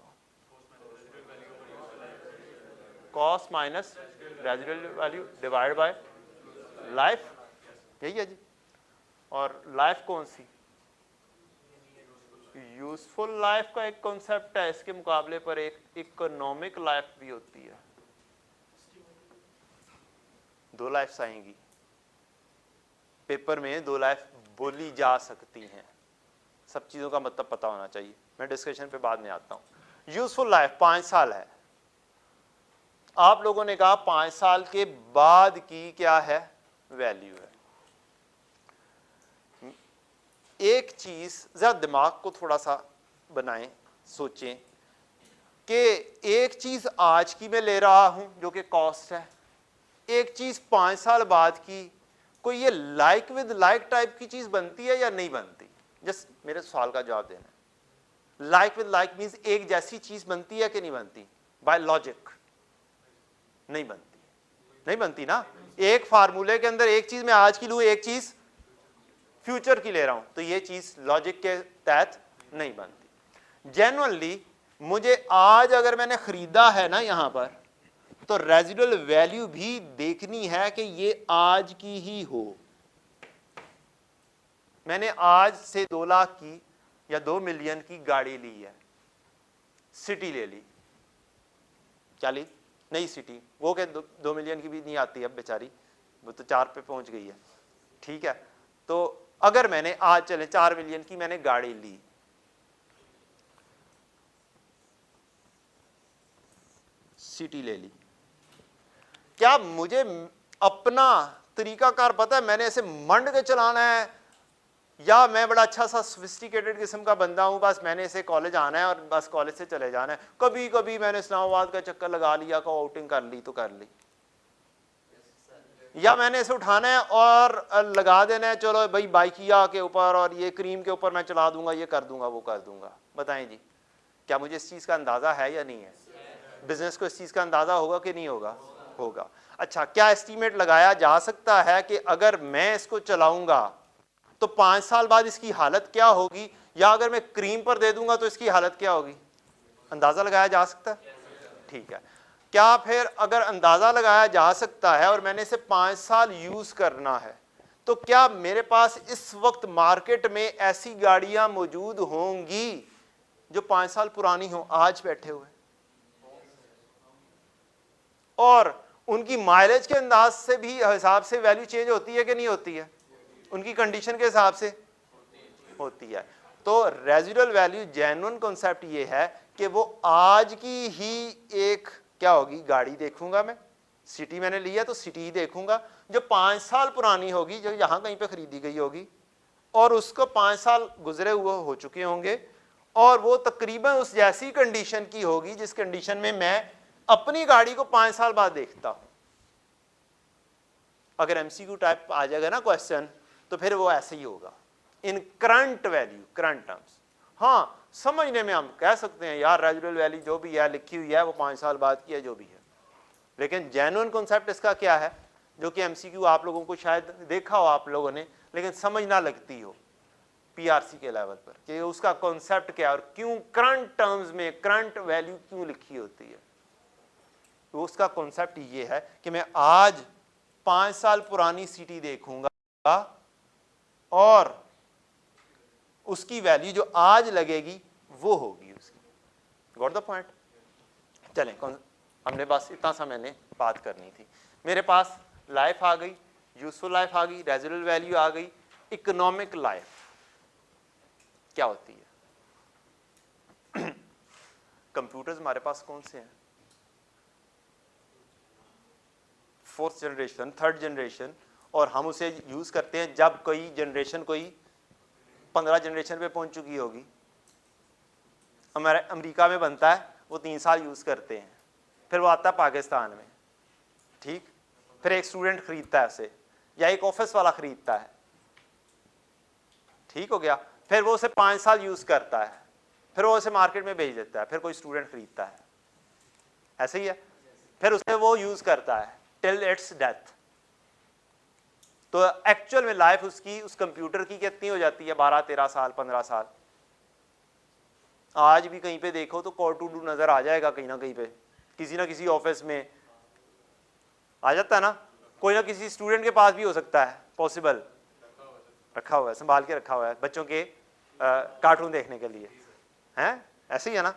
Cost minus residual value divide by life, यही है जी। और लाइफ कौन सी? यूजफुल लाइफ का एक कॉन्सेप्ट है, इसके मुकाबले पर एक इकोनॉमिक लाइफ भी होती है। 2 लाइफ्स आएंगी पेपर में, 2 लाइफ बोली जा सकती हैं। सब चीजों का मतलब पता होना चाहिए, मैं डिस्कशन पे बाद में आता हूं। यूजफुल लाइफ 5 साल है। आप लोगों ने कहा 5 साल के बाद की क्या है वैल्यू है। एक चीज जरा दिमाग को थोड़ा सा बनाएं, सोचें कि एक चीज आज की मैं ले रहा हूं जो कि कॉस्ट है, एक चीज 5 साल बाद की, कोई ये लाइक विद लाइक टाइप की चीज बनती है या नहीं बनती? जस्ट मेरे सवाल का जवाब देना। लाइक विद लाइक मींस एक जैसी चीज बनती है कि नहीं बनती? बाय लॉजिक नहीं बनती, नहीं बनती ना। एक फार्मूले के अंदर एक चीज मैं आज की लूं, एक चीज फ्यूचर की ले रहा हूं, तो ये चीज लॉजिक के तहत नहीं बनती। जेन्युइनली मुझे आज अगर मैंने खरीदा है ना यहां पर, तो रेजिडुअल वैल्यू भी देखनी है कि ये आज की ही हो। मैंने आज से 2 लाख की या 2 मिलियन की गाड़ी ली है, सिटी ले ली, क्या ली? नई सिटी, वो क्या 2 मिलियन की भी नहीं आती अब बेचारी, वो तो 4 पे पहुंच गई है, ठीक है। तो अगर मैंने आज चले 4 मिलियन की मैंने गाड़ी ली, सिटी ले ली, क्या मुझे अपना तरीकाकार पता है मैंने ऐसे मंड के चलाना है, या मैं बड़ा अच्छा सा सोफिस्टिकेटेड किस्म का बंदा हूं, बस मैंने इसे कॉलेज आना है और बस कॉलेज से चले जाना है, कभी कभी मैंने इस्लामाबाद का चक्कर लगा लिया, को आउटिंग कर ली तो कर ली, या मैंने इसे उठाना है और लगा देना है, चलो भाई बाइकिया के ऊपर और ये क्रीम के ऊपर मैं चला दूंगा, ये कर दूंगा, वो कर दूंगा। बताएं जी, क्या मुझे इस चीज़ का अंदाज़ा है या नहीं है? बिजनेस को इस चीज़ का अंदाज़ा होगा कि नहीं होगा? होगा। अच्छा, क्या एस्टीमेट लगाया जा सकता है कि अगर मैं इसको चलाऊंगा तो 5 साल बाद इसकी हालत क्या होगी, या अगर मैं क्रीम पर दे दूंगा तो इसकी हालत क्या होगी? अंदाज़ा लगाया जा सकता है? ठीक है। क्या फिर अगर अंदाज़ा लगाया जा सकता है और मैंने इसे 5 साल यूज़ करना है, तो क्या मेरे पास इस वक्त मार्केट में ऐसी गाड़ियां मौजूद होंगी जो 5 साल पुरानी हो आज बैठे हुए, और उनकी माइलेज के अंदाज से भी हिसाब से वैल्यू चेंज होती है कि नहीं होती है? उनकी कंडीशन के हिसाब से होती है। तो रेजिडुअल वैल्यू जेन्युइन कॉन्सेप्ट ये है कि वो आज की ही एक क्या होगी, गाड़ी देखूंगा मैं, सिटी मैंने लिया तो सिटी ही देखूंगा, जो 5 साल पुरानी होगी, जो यहां कहीं पे खरीदी गई होगी और उसको 5 साल गुजरे हुए हो चुके होंगे, और वो तकरीबन उस जैसी कंडीशन की होगी जिस कंडीशन में मैं अपनी गाड़ी को 5 साल बाद देखता हूं। अगर एमसीक्यू टाइप आ जाएगा ना क्वेश्चन, तो फिर वो ऐसे ही होगा, इन करंट वैल्यू, करंट टर्म्स। हाँ, समझने में हम कह सकते हैं यार रेजिडुअल वैल्यू जो भी है लिखी हुई है वो 5 साल बाद की है, जो भी है, लेकिन जेन्युइन कॉन्सेप्ट इसका क्या है, जो कि एमसीक्यू आप लोगों को शायद देखा हो आप लोगों ने, लेकिन समझ ना लगती हो पीआरसी के लेवल पर कि उसका कॉन्सेप्ट क्या है और क्यों करंट टर्म्स में करंट वैल्यू क्यों लिखी होती है। तो उसका कॉन्सेप्ट ये है कि मैं आज 5 साल पुरानी सिटी देखूंगा और उसकी वैल्यू जो आज लगेगी वो होगी उसकी। Got the point? चलें, हमने बस इतना सा मैंने बात करनी थी। मेरे पास लाइफ आ गई, यूजफुल लाइफ आ गई, रेजिडुअल वैल्यू आ गई, इकोनॉमिक लाइफ क्या होती है? कंप्यूटर्स हमारे पास कौन से हैं? 4th जनरेशन, 3rd जनरेशन, और हम उसे यूज करते हैं जब कोई जनरेशन कोई 15 जनरेशन पे पहुंच चुकी होगी। हमारे अमेरिका में बनता है, वो 3 साल यूज करते हैं, फिर वो आता है पाकिस्तान में, ठीक, फिर एक स्टूडेंट खरीदता है उसे, या एक ऑफिस वाला खरीदता है, ठीक हो गया, फिर वो उसे 5 साल यूज करता है, फिर वो उसे मार्केट में बेच देता है, फिर कोई स्टूडेंट खरीदता है, ऐसे ही है, फिर उसे वो यूज करता है टिल इट्स डेथ। तो एक्चुअल में लाइफ उसकी, उस कंप्यूटर की कितनी हो जाती है? 12, 13 साल, 15 साल। आज भी कहीं पे देखो तो कोर टू डू नजर आ जाएगा, कहीं ना कहीं पे किसी ना किसी ऑफिस में आ जाता है ना, कोई ना किसी स्टूडेंट के पास भी हो सकता है, पॉसिबल, रखा हुआ है, संभाल के रखा हुआ है बच्चों के कार्टून देखने के लिए, हैं? ऐसे ही है ना,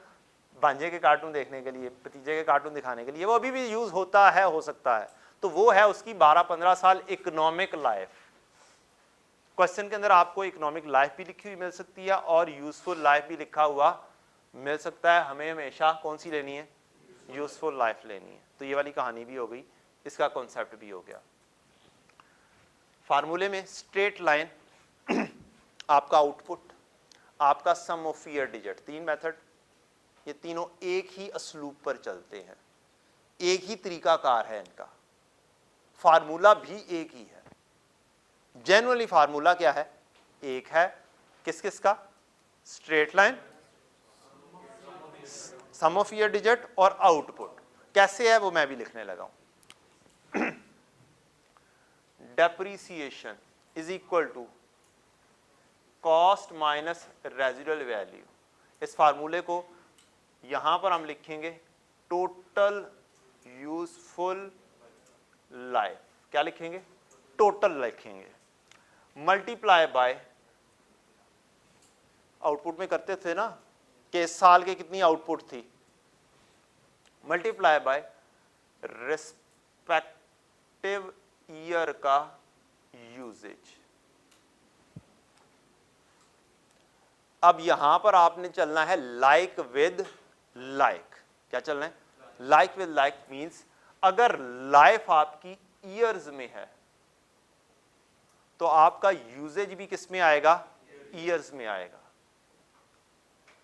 भांजे के कार्टून देखने के लिए, भतीजे के कार्टून दिखाने के लिए, वो अभी भी यूज होता है, हो सकता है। तो वो है उसकी 12-15 साल इकोनॉमिक लाइफ। क्वेश्चन के अंदर आपको इकोनॉमिक लाइफ भी लिखी हुई मिल सकती है और यूजफुल लाइफ भी लिखा हुआ मिल सकता है। हमें हमेशा कौन सी लेनी है? यूजफुल लाइफ लेनी है। तो ये वाली कहानी भी हो गई, इसका कॉन्सेप्ट भी हो गया। फार्मूले में स्ट्रेट लाइन, आपका आउटपुट, आपका सम ऑफ ईयर डिजिट, 3 मेथड, ये तीनों एक ही असलूब पर चलते हैं, एक ही तरीकाकार है इनका, फार्मूला भी एक ही है। जनरली फार्मूला क्या है? एक है। किस किस का? Straight line, sum of year digit और आउटपुट। कैसे है वो मैं भी लिखने लगा हूं। Depreciation is equal to cost minus residual value. इस फार्मूले को यहां पर हम लिखेंगे टोटल यूजफुल लाइफ, क्या लिखेंगे? टोटल लिखेंगे, मल्टीप्लाई बाय, आउटपुट में करते थे ना कि इस साल के कितनी आउटपुट थी, मल्टीप्लाई बाय रिस्पेक्टिव ईयर का यूजेज। अब यहां पर आपने चलना है लाइक विद लाइक। क्या चलना है? लाइक विद लाइक मींस अगर लाइफ आपकी ईयर्स में है तो आपका यूजेज भी किस में आएगा? ईयर्स में आएगा।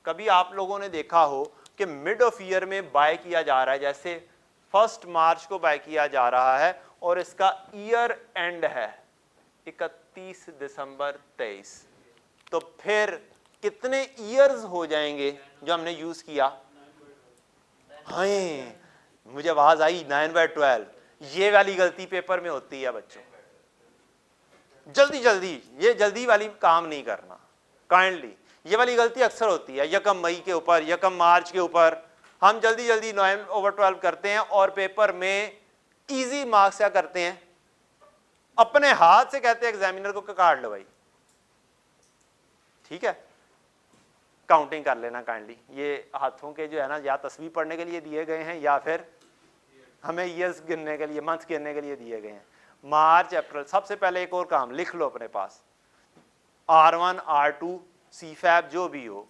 कभी आप लोगों ने देखा हो कि मिड ऑफ ईयर में बाय किया जा रहा है, जैसे 1 मार्च को बाय किया जा रहा है और इसका ईयर एंड है 31 दिसंबर 23, तो फिर कितने ईयर्स हो जाएंगे जो हमने यूज किया? हाँ, मुझे आवाज आई 9/12। ये वाली गलती पेपर में होती है बच्चों, जल्दी जल्दी, ये जल्दी वाली काम नहीं करना काइंडली। ये वाली गलती अक्सर होती है 1 मई के ऊपर, 1 मार्च के ऊपर, हम जल्दी जल्दी 9/12 करते हैं और पेपर में इजी मार्क्स क्या करते हैं, अपने हाथ से कहते हैं एग्जामिनर को काट लो भाई। ठीक है, काउंटिंग कर लेना काइंडली। ये हाथों के जो है ना, या तस्वीर पढ़ने के लिए दिए गए हैं या फिर हमें ईयर्स गिनने के लिए, मंथ गिनने के लिए दिए गए हैं। मार्च अप्रैल, सबसे पहले एक और काम लिख लो अपने पास, R1 R2 CFAB जो भी हो,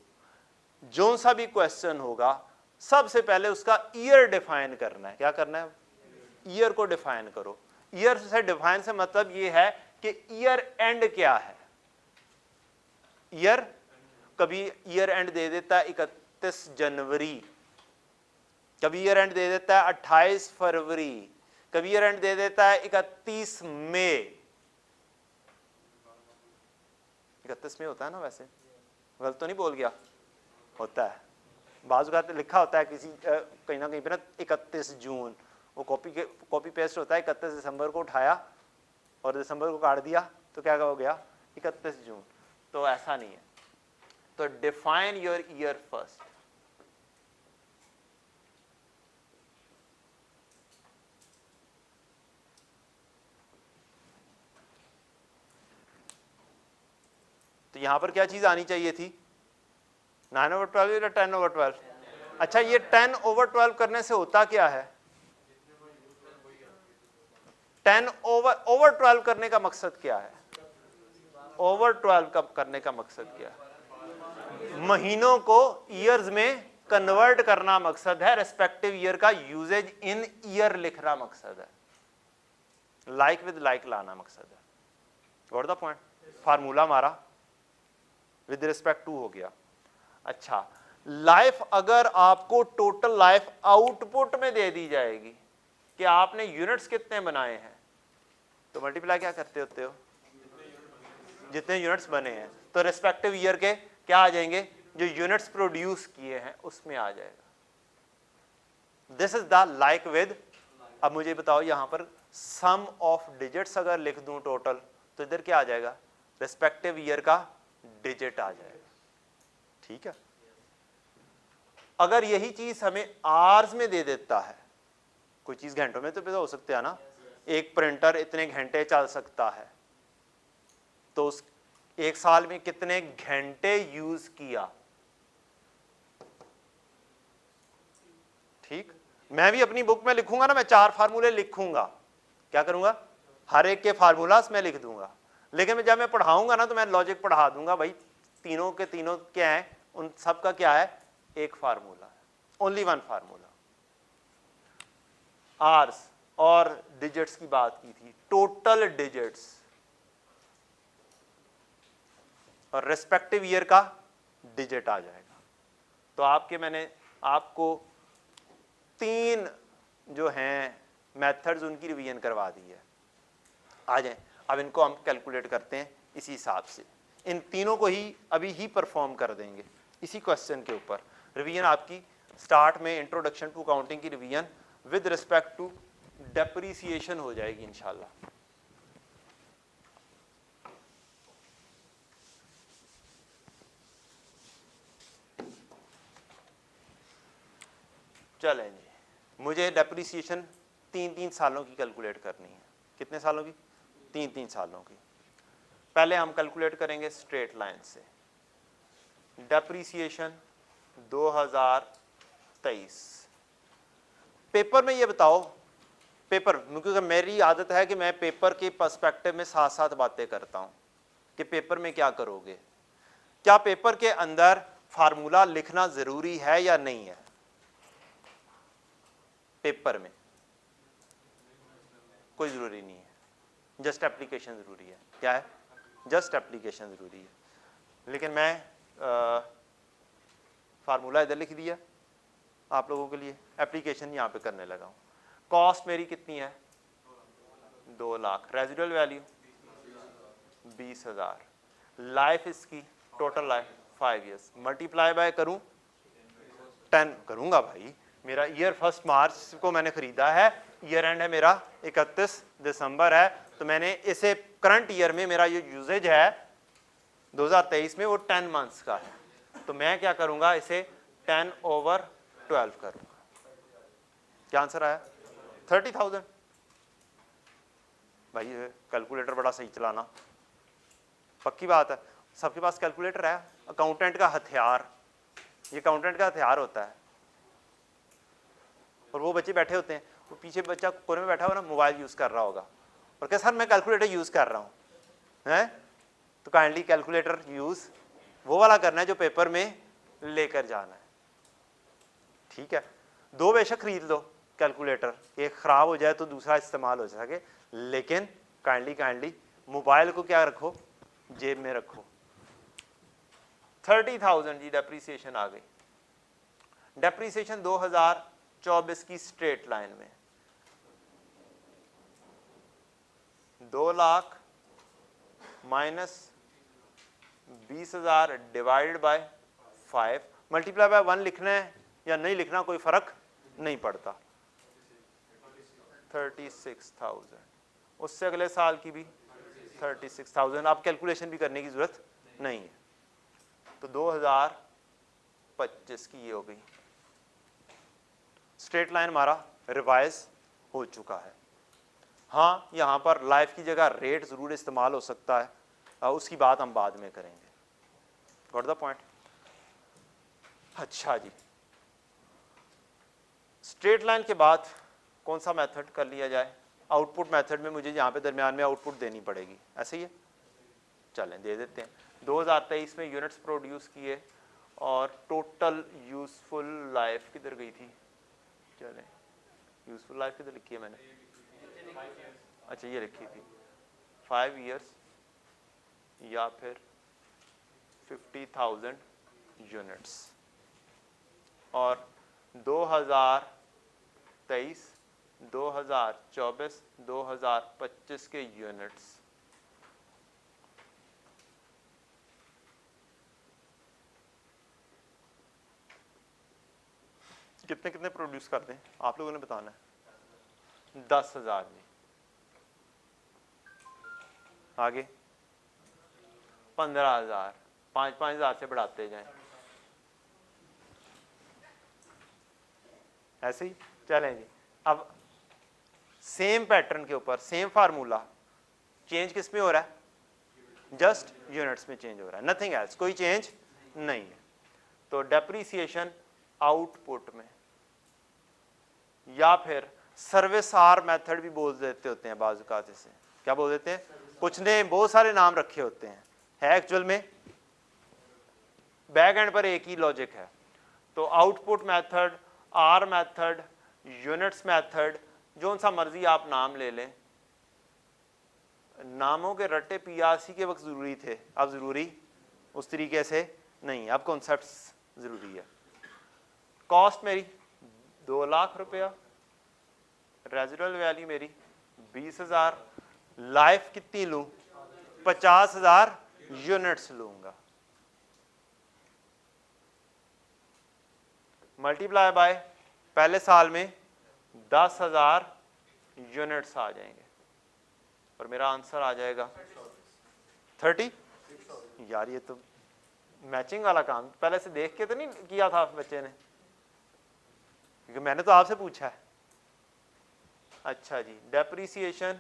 जो सा भी क्वेश्चन होगा सबसे पहले उसका ईयर डिफाइन करना है। क्या करना है? ईयर को डिफाइन करो। ईयर से डिफाइन से मतलब ये है कि ईयर एंड क्या है। ईयर, कभी ईयर एंड दे देता है 31 जनवरी, कभी ईयर एंड दे देता है 28 फरवरी, कभी ईयर एंड दे देता है 31 मई। 31 में होता है ना, वैसे गलत तो नहीं बोल गया? होता है, बाजू का लिखा होता है किसी कहीं ना कहीं पे ना 31 जून, वो कॉपी पेस्ट होता है। 31 दिसंबर को उठाया और दिसंबर को काट दिया तो क्या हो गया? 31 जून। तो ऐसा नहीं है। तो डिफाइन योर ईयर फर्स्ट। तो यहां पर क्या चीज आनी चाहिए थी? 9/12 या 10/12? अच्छा, ये 10/12 करने से होता क्या है? 10/12 करने का मकसद क्या है? ओवर 12 करने का मकसद क्या है? महीनों को ईयर्स में कन्वर्ट करना मकसद है। रेस्पेक्टिव ईयर का यूजेज इन ईयर लिखना मकसद है। लाइक विद लाइक लाना मकसद है। Got the point? फार्मूला हमारा विद रिस्पेक्ट टू हो गया। अच्छा, लाइफ अगर आपको टोटल लाइफ आउटपुट में दे दी जाएगी कि आपने यूनिट्स कितने बनाए हैं, तो मल्टीप्लाई क्या करते होते हो? जितने यूनिट्स बने हैं। तो रिस्पेक्टिव ईयर के क्या आ जाएंगे? जो यूनिट्स प्रोड्यूस किए हैं उसमें आ जाएगा। This is the like with. अब मुझे बताओ, यहां पर सम ऑफ डिजिट्स अगर लिख दूं टोटल, तो इधर क्या आ जाएगा? रिस्पेक्टिव ईयर का डिजिट आ जाएगा। ठीक है, अगर यही चीज हमें आवर्स में दे देता है, कोई चीज घंटों में तो हो सकते हैं ना, एक प्रिंटर इतने घंटे चल सकता है, तो उस एक साल में कितने घंटे यूज किया। ठीक, मैं भी अपनी बुक में लिखूंगा ना, मैं 4 फार्मूले लिखूंगा। क्या करूंगा? हर एक के फार्मूलास मैं लिख दूंगा। लेकिन जब मैं पढ़ाऊंगा ना, तो मैं लॉजिक पढ़ा दूंगा भाई, तीनों के तीनों क्या है, उन सब का क्या है? एक फार्मूला है, ओनली वन फार्मूला। आर्स और डिजिट्स की बात की थी, टोटल डिजिट्स और रेस्पेक्टिव ईयर का डिजिट आ जाएगा। तो मैंने आपको 3 जो हैं मेथड्स, उनकी रिवीजन करवा दी है। आ जाए, अब इनको हम कैलकुलेट करते हैं इसी हिसाब से। इन तीनों को ही अभी ही परफॉर्म कर देंगे इसी क्वेश्चन के ऊपर। रिवीजन आपकी स्टार्ट में इंट्रोडक्शन टू काउंटिंग की revision with respect to depreciation हो जाएगी इंशाल्लाह। चलें जी, मुझे डेप्रिसिएशन 3-3 सालों की कैलकुलेट करनी है। कितने सालों की? 3-3 सालों की। पहले हम कैलकुलेट करेंगे स्ट्रेट लाइन से। डेप्रिसिएशन 2023। पेपर में ये बताओ, पेपर, क्योंकि मेरी आदत है कि मैं पेपर के पर्सपेक्टिव में साथ साथ बातें करता हूं कि पेपर में क्या करोगे। क्या पेपर के अंदर फार्मूला लिखना जरूरी है या नहीं है? पेपर में कोई जरूरी नहीं है, जस्ट एप्लीकेशन जरूरी है। क्या है? जस्ट एप्लीकेशन जरूरी है। लेकिन मैं फार्मूला इधर लिख दिया आप लोगों के लिए, एप्लीकेशन यहां पे करने लगा हूं। कॉस्ट मेरी कितनी है? 2 लाख। Residual value 20,000। लाइफ इसकी total life 5 years. Multiply by करूं 10 करूंगा भाई। मेरा ईयर 1 मार्च को मैंने खरीदा है, ईयर एंड है मेरा 31 दिसंबर है, तो मैंने इसे करंट ईयर में मेरा ये यूजेज है 2023 में वो 10 मंथ्स का है, तो मैं क्या करूंगा, इसे 10/12 करूंगा। क्या आंसर आया? 30,000। भाई कैलकुलेटर बड़ा सही चलाना, पक्की बात है। सबके पास कैलकुलेटर है। अकाउंटेंट का हथियार, ये अकाउंटेंट का हथियार होता है। और वो बच्चे बैठे होते हैं, वो पीछे बच्चा कोने में बैठा हुआ ना, मोबाइल यूज कर रहा होगा और क्या सर मैं कैलकुलेटर यूज कर रहा हूं है, तो काइंडली कैलकुलेटर यूज वो वाला करना है जो पेपर में लेकर जाना है। ठीक है, 2 बेशक खरीद लो कैलकुलेटर, एक खराब हो जाए तो दूसरा इस्तेमाल हो सके, लेकिन काइंडली मोबाइल को क्या रखो, जेब में रखो। 30,000 जी डेप्रीसिएशन आ गई। डेप्रीसिएशन 2024 की स्ट्रेट लाइन में 2 lakh minus 20,000 divided by 5, multiply by 1 लिखना है या नहीं लिखना कोई फर्क नहीं पड़ता। 36,000। उससे अगले साल की भी 36,000। आप कैलकुलेशन भी करने की जरूरत नहीं है। तो 2025 की ये हो गई। स्ट्रेट लाइन हमारा रिवाइज हो चुका है। हाँ, यहां पर लाइफ की जगह रेट जरूर इस्तेमाल हो सकता है, उसकी बात हम बाद में करेंगे। Got the point? अच्छा जी, स्ट्रेट लाइन के बाद कौन सा मेथड कर लिया जाए? आउटपुट मेथड में मुझे यहाँ पे दरमियान में आउटपुट देनी पड़ेगी, ऐसे ही है। चलें दे देते हैं। 2023 में यूनिट्स प्रोड्यूस किए और टोटल यूजफुल लाइफ किधर गई थी? चलें, यूजफुल लाइफ किधर लिखी है मैंने? अच्छा ये लिखी थी 5 ईयर्स या फिर 50,000 यूनिट्स। और 2023, 2024, 2025 के यूनिट्स कितने कितने प्रोड्यूस करते हैं आप लोगों ने बताना है। 10,000 जी। आगे 15,000, 5,000 से बढ़ाते जाएं, ऐसे ही चलें जी। अब सेम पैटर्न के ऊपर सेम फार्मूला, चेंज किस में हो रहा है? जस्ट यूनिट्स में चेंज हो रहा है, नथिंग एल्स, कोई चेंज नहीं है। तो डेप्रीसिएशन आउटपुट में, या फिर सर्विस आर मेथड भी बोल देते होते हैं बाज़ औक़ात इसे। क्या बोल देते हैं? कुछ ने बहुत सारे नाम रखे होते हैं, है एक्चुअल में बैक एंड पर एक ही लॉजिक है। तो output method, hour method, units method, जो सा मर्जी आप नाम ले लें। नामों के रट्टे पीआरसी के वक्त जरूरी थे, अब जरूरी उस तरीके से नहीं, अब कॉन्सेप्ट्स जरूरी है। कॉस्ट मेरी 2 लाख रुपया, रेजिडुअल वैल्यू मेरी 20,000, लाइफ कितनी लूं? 50,000 यूनिट्स लूंगा, मल्टीप्लाई बाय पहले साल में 10,000 यूनिट्स आ जाएंगे और मेरा आंसर आ जाएगा 30। यार ये तो मैचिंग वाला काम पहले से देख के तो नहीं किया था बच्चे ने, क्योंकि मैंने तो आपसे पूछा है। अच्छा जी, डेप्रीसिएशन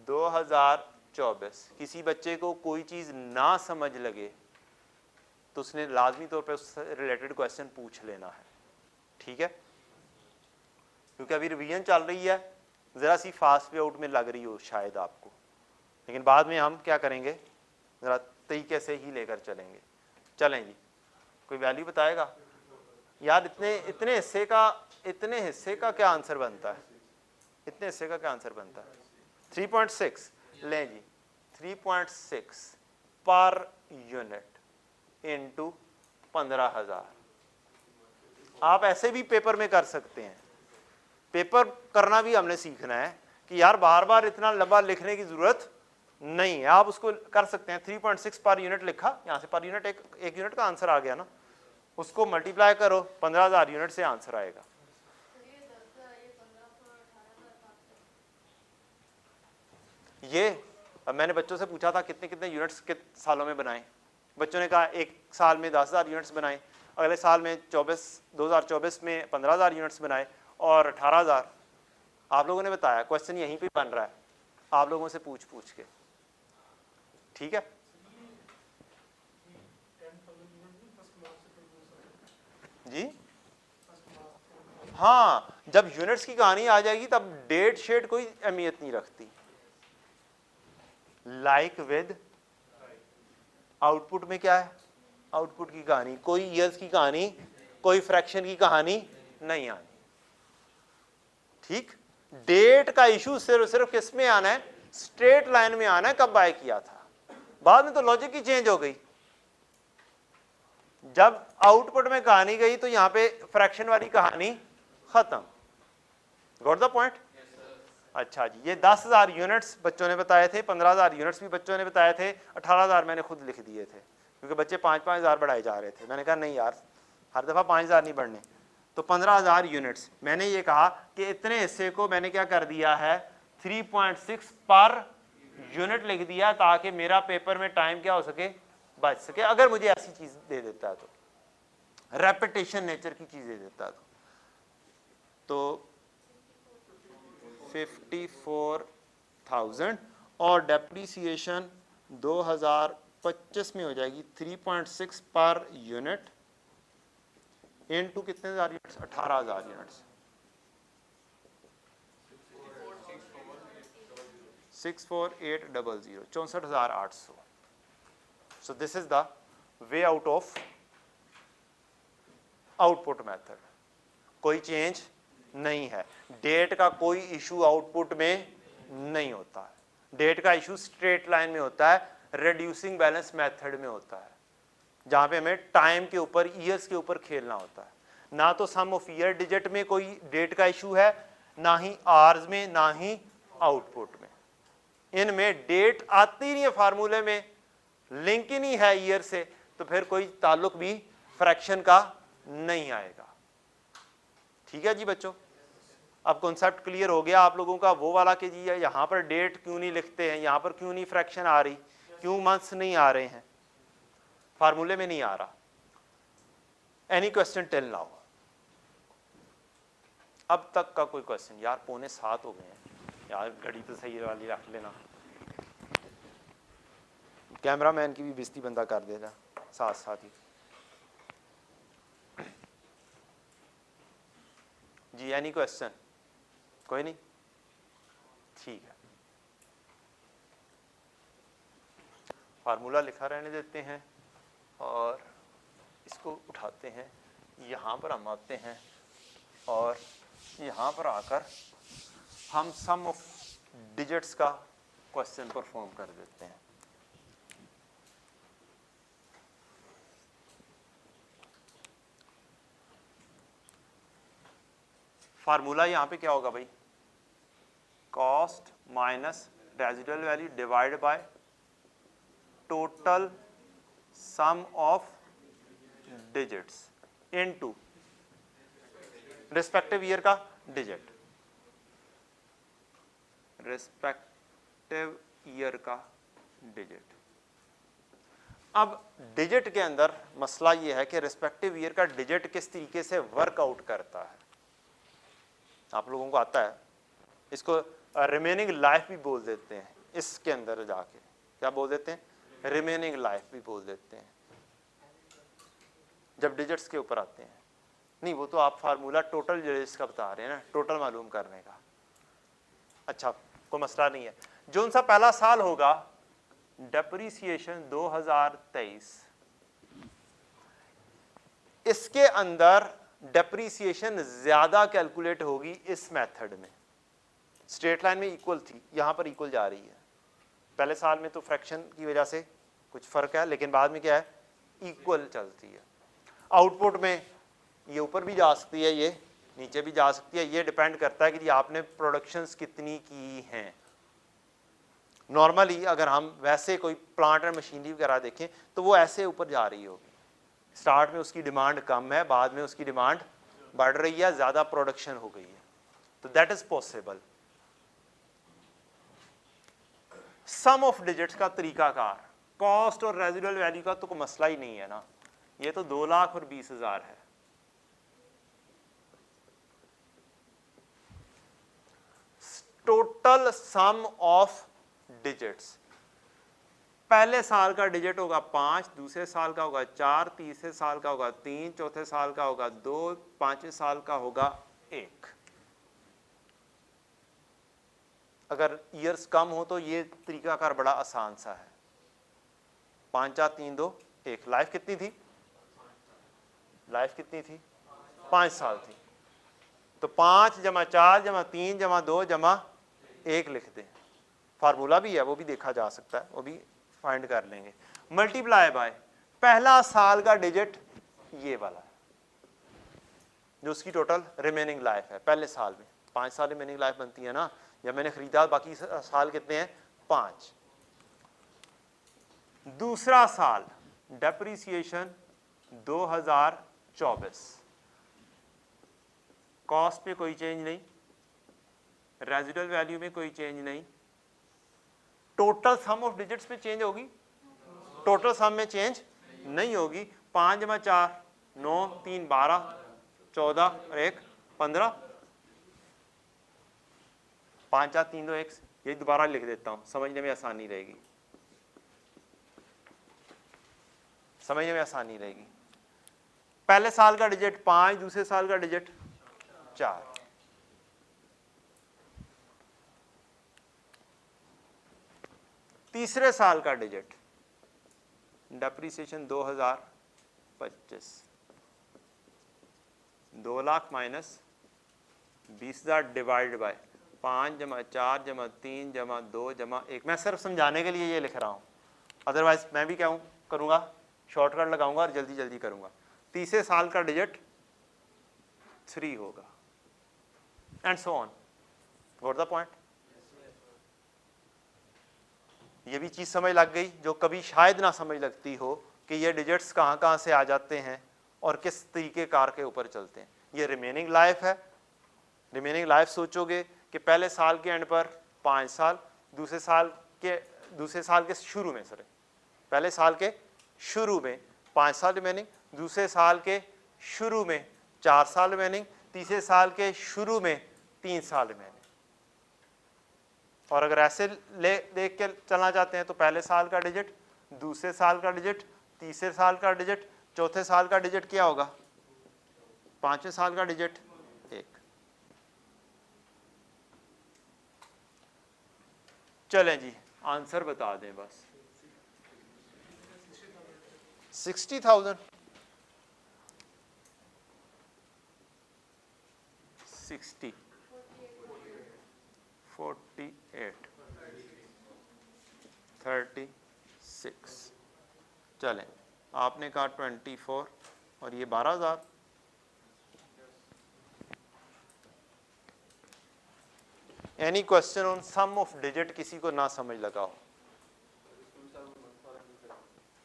2024, किसी बच्चे को कोई चीज़ ना समझ लगे तो उसने लाजमी तौर पे उससे रिलेटेड क्वेश्चन पूछ लेना है, ठीक है, क्योंकि अभी रिवीजन चल रही है, ज़रा सी फास्ट वे आउट में लग रही हो शायद आपको, लेकिन बाद में हम क्या करेंगे, ज़रा तरीके से ही लेकर चलेंगे। चलें जी, कोई वैल्यू बताएगा यार? इतने हिस्से का क्या आंसर बनता है? इतने हिस्से का क्या आंसर बनता है? 3.6 लें जी, 3.6 पर यूनिट इंटू 15,000। आप ऐसे भी पेपर में कर सकते हैं, पेपर करना भी हमने सीखना है कि यार बार बार इतना लंबा लिखने की जरूरत नहीं है, आप उसको कर सकते हैं। 3.6 पर यूनिट लिखा, यहाँ से पर यूनिट एक यूनिट का आंसर आ गया ना, उसको मल्टीप्लाई करो 15,000 यूनिट से आंसर आएगा। ये अब मैंने बच्चों से पूछा था कितने कितने यूनिट्स कितने सालों में बनाए, बच्चों ने कहा एक साल में 10,000 यूनिट्स बनाए, अगले साल में 2024 में 15,000 यूनिट्स बनाए और 18,000। आप लोगों ने बताया, क्वेश्चन यहीं पे बन रहा है आप लोगों से पूछ पूछ के, ठीक है। जी हाँ, जब यूनिट्स की कहानी आ जाएगी तब डेट शेट कोई अहमियत नहीं रखती। लाइक विद आउटपुट में क्या है, आउटपुट की कहानी, कोई ईयर्स की कहानी, कोई फ्रैक्शन की कहानी नहीं आनी, ठीक। डेट का इशू सिर्फ किस में आना है, स्ट्रेट लाइन में आना है, कब बाय किया था। बाद में तो लॉजिक ही चेंज हो गई, जब आउटपुट में कहानी गई तो यहां पे फ्रैक्शन वाली कहानी खत्म। Got the point? अच्छा जी, ये 10,000 यूनिट्स बच्चों ने बताए थे, 15,000 यूनिट्स भी बच्चों ने बताए थे, 18,000 मैंने खुद लिख दिए थे क्योंकि बच्चे 5,000 बढ़ाए जा रहे थे। मैंने कहा नहीं यार, हर दफ़ा 5,000 नहीं बढ़ने, तो 15,000 यूनिट्स। मैंने ये कहा कि इतने हिस्से को मैंने क्या कर दिया है, 3.6 पर यूनिट लिख दिया ताकि मेरा पेपर में टाइम क्या हो सके, बच सके। अगर मुझे ऐसी चीज़ दे देता है तो, रेपिटेशन नेचर की चीज़ दे देता है तो 54,000 और डेप्रीसिएशन 2025 में हो जाएगी 3.6 पर यूनिट इनटू कितने हजार units, 18,000 units, 64800, 64,800। So this is the way out of output method. कोई चेंज नहीं है, डेट का कोई इशू आउटपुट में नहीं होता है, डेट का इशू स्ट्रेट लाइन में होता है, रिड्यूसिंग बैलेंस मेथड में होता है, जहां पे हमें टाइम के ऊपर, ईयर्स के ऊपर खेलना होता है। ना तो सम ऑफ ईयर डिजिट में कोई डेट का इशू है, ना ही आर्स में, ना ही आउटपुट में। इनमें डेट आती नहीं है फार्मूले में, लिंक ही नहीं है ईयर से, तो फिर कोई ताल्लुक भी फ्रैक्शन का नहीं आएगा। ठीक है जी बच्चों, अब कॉन्सेप्ट क्लियर हो गया आप लोगों का वो वाला कि जी यहां पर डेट क्यों नहीं लिखते हैं, यहां पर क्यों नहीं फ्रैक्शन आ रही, क्यों मंथ्स नहीं आ रहे हैं, फार्मूले में नहीं आ रहा। Any question till now? अब तक का कोई क्वेश्चन? यार 6:45 हो गए हैं यार, घड़ी तो सही वाली रख लेना, कैमरामैन की भी बेइज्जती बंदा कर देगा साथ साथ ही। जी एनी क्वेश्चन? कोई नहीं, ठीक है। फार्मूला लिखा रहने देते हैं और इसको उठाते हैं, यहाँ पर हम आते हैं और यहाँ पर आकर हम सम ऑफ डिजिट्स का क्वेश्चन परफॉर्म कर देते हैं। फार्मूला यहाँ पे क्या होगा भाई, cost minus residual value divide by total sum of digits into respective year का डिजिट, रिस्पेक्टिव ईयर का डिजिट। अब डिजिट के अंदर मसला यह है कि रिस्पेक्टिव ईयर का डिजिट किस तरीके से वर्कआउट करता है, आप लोगों को आता है? इसको रिमेनिंग लाइफ भी बोल देते हैं। इसके अंदर जाके क्या बोल देते हैं? रिमेनिंग लाइफ भी बोल देते हैं जब डिजिट्स के ऊपर आते हैं। नहीं, वो तो आप फार्मूला टोटल डिजिट्स का बता रहे हैं ना, टोटल मालूम करने का। अच्छा, कोई मसला नहीं है। जो उनसा पहला साल होगा डेप्रीसिएशन 2023, इसके अंदर डेप्रीसिएशन ज्यादा कैलकुलेट होगी इस मेथड में। स्ट्रेट लाइन में इक्वल थी, यहां पर इक्वल जा रही है। पहले साल में तो फ्रैक्शन की वजह से कुछ फर्क है, लेकिन बाद में क्या है, इक्वल चलती है। आउटपुट में ये ऊपर भी जा सकती है, ये नीचे भी जा सकती है। ये डिपेंड करता है कि आपने प्रोडक्शंस कितनी की हैं। नॉर्मली अगर हम वैसे कोई प्लांट एंड मशीनरी वगैरह देखें तो वो ऐसे ऊपर जा रही होगी। स्टार्ट में उसकी डिमांड कम है, बाद में उसकी डिमांड बढ़ रही है, ज़्यादा प्रोडक्शन हो गई है, तो that is possible. Sum of digits का तरीकाकार, कॉस्ट और रेजिडुअल वैल्यू का तो कोई मसला ही नहीं है ना। ये तो 2,00,000 और 20,000 है। टोटल सम ऑफ डिजिट्स, पहले साल का डिजिट होगा 5, दूसरे साल का होगा 4, तीसरे साल का होगा 3, चौथे साल का होगा 2, पांचवें साल का होगा 1। अगर ईयर्स कम हो तो ये तरीकाकार बड़ा आसान सा है। 5, 4, 3, 2, 1। लाइफ कितनी थी? लाइफ कितनी थी? 5 साल थी। तो 5 जमा 4 जमा 3 जमा 2 जमा 1 लिख दें। फार्मूला भी है, वो भी देखा जा सकता है, वो भी फाइंड कर लेंगे। मल्टीप्लाई बाय पहला साल का डिजिट ये वाला है, जो उसकी टोटल रिमेनिंग लाइफ है। पहले साल में 5 साल रिमेनिंग लाइफ बनती है ना, जब मैंने खरीदा बाकी साल कितने हैं? 5। दूसरा साल डेप्रीसिएशन 2024, कॉस्ट में कोई चेंज नहीं, रेजिडुअल वैल्यू में कोई चेंज नहीं, टोटल सम ऑफ डिजिट्स में चेंज होगी? टोटल सम में चेंज नहीं होगी। 5 जमा 4 9, 3 12, 14 और 1 15, 5, 4, 3, 2, 1। ये दोबारा लिख देता हूं, समझने में आसानी रहेगी, समझने में आसानी रहेगी। पहले साल का डिजिट 5, दूसरे साल का डिजिट 4। तीसरे साल का digit depreciation 2025, 2,00,000 minus 20,000 divide by 5 जमा 4 जमा 3 जमा 2 जमा 1। मैं सिर्फ समझाने के लिए ये लिख रहा हूँ, अदरवाइज मैं भी क्या करूँगा, शॉर्टकट लगाऊंगा और जल्दी जल्दी करूँगा। तीसरे साल का डिजिट 3 होगा and so on. Got the point? ये भी चीज़ समझ लग गई जो कभी शायद ना समझ लगती हो कि ये डिजिट्स कहाँ कहाँ से आ जाते हैं और किस तरीके कार के ऊपर चलते हैं। ये रिमेनिंग लाइफ है। रिमेनिंग लाइफ सोचोगे कि पहले साल के एंड पर 5 साल, दूसरे साल के शुरू में, सॉरी, पहले साल के शुरू में 5 साल रिमेनिंग, दूसरे साल के शुरू में 4 साल रिमेनिंग, तीसरे साल के शुरू में 3 साल रिमेनिंग। और अगर ऐसे देख के चलना चाहते हैं तो पहले साल का डिजिट, दूसरे साल का डिजिट, तीसरे साल का डिजिट, चौथे साल का डिजिट क्या होगा, पांचवें साल का डिजिट 1। चलें जी, आंसर बता दें बस। 60,000, 60, 48, 36। चलें, आपने कहा 24 और ये 12,000। Any question on sum of digit? किसी को ना समझ लगा हो?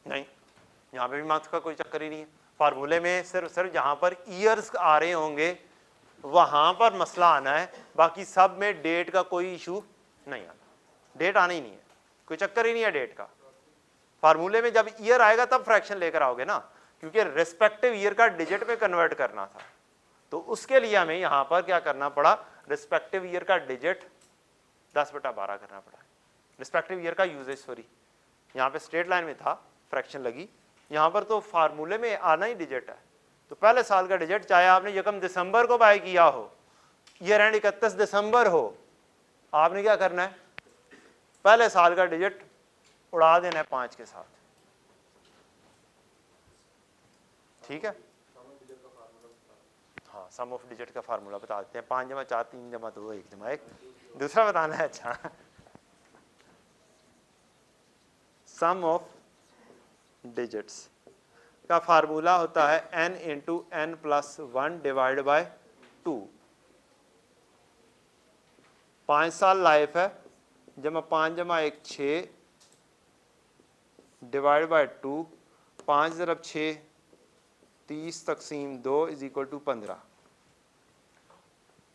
नहीं, यहाँ पे भी मंथ का कोई चक्कर ही नहीं है। फार्मूले में सिर्फ जहाँ पर ईयर्स आ रहे होंगे वहाँ पर मसला आना है, बाकी सब में डेट का कोई इशू नहीं आना। डेट आना ही नहीं है, कोई चक्कर ही नहीं है डेट का। फार्मूले में जब ईयर आएगा तब फ्रैक्शन लेकर आओगे ना, क्योंकि रिस्पेक्टिव ईयर का डिजिट में कन्वर्ट करना था, तो उसके लिए हमें यहाँ पर क्या करना पड़ा, रिस्पेक्टिव ईयर का डिजिट 10/12 करना पड़ा। रिस्पेक्टिव ईयर का यूजेज, सॉरी, यहाँ पे स्ट्रेट लाइन में था, फ्रैक्शन लगी, यहाँ पर तो फार्मूले में आना ही डिजिट है। तो पहले साल का डिजिट चाहे आपने 1 दिसंबर को बाय किया हो, ईयर एंड 31 दिसंबर हो, आपने क्या करना है, पहले साल का डिजिट उड़ा देना है 5 के साथ। ठीक है, हाँ, सम ऑफ डिजिट का फार्मूला बता देते हैं। 5 जमा 4 3 जमा 2 1 जमा 1, दूसरा बताना है। अच्छा, सम ऑफ डिजिट्स का फार्मूला होता है n into n plus 1 divide by 2। 5 साल लाइफ है, जमा 5 जमा 1 6 डिवाइड बाय 2, 5 ज़रब 6 30 तकसीम 2 इज इक्वल टू 15।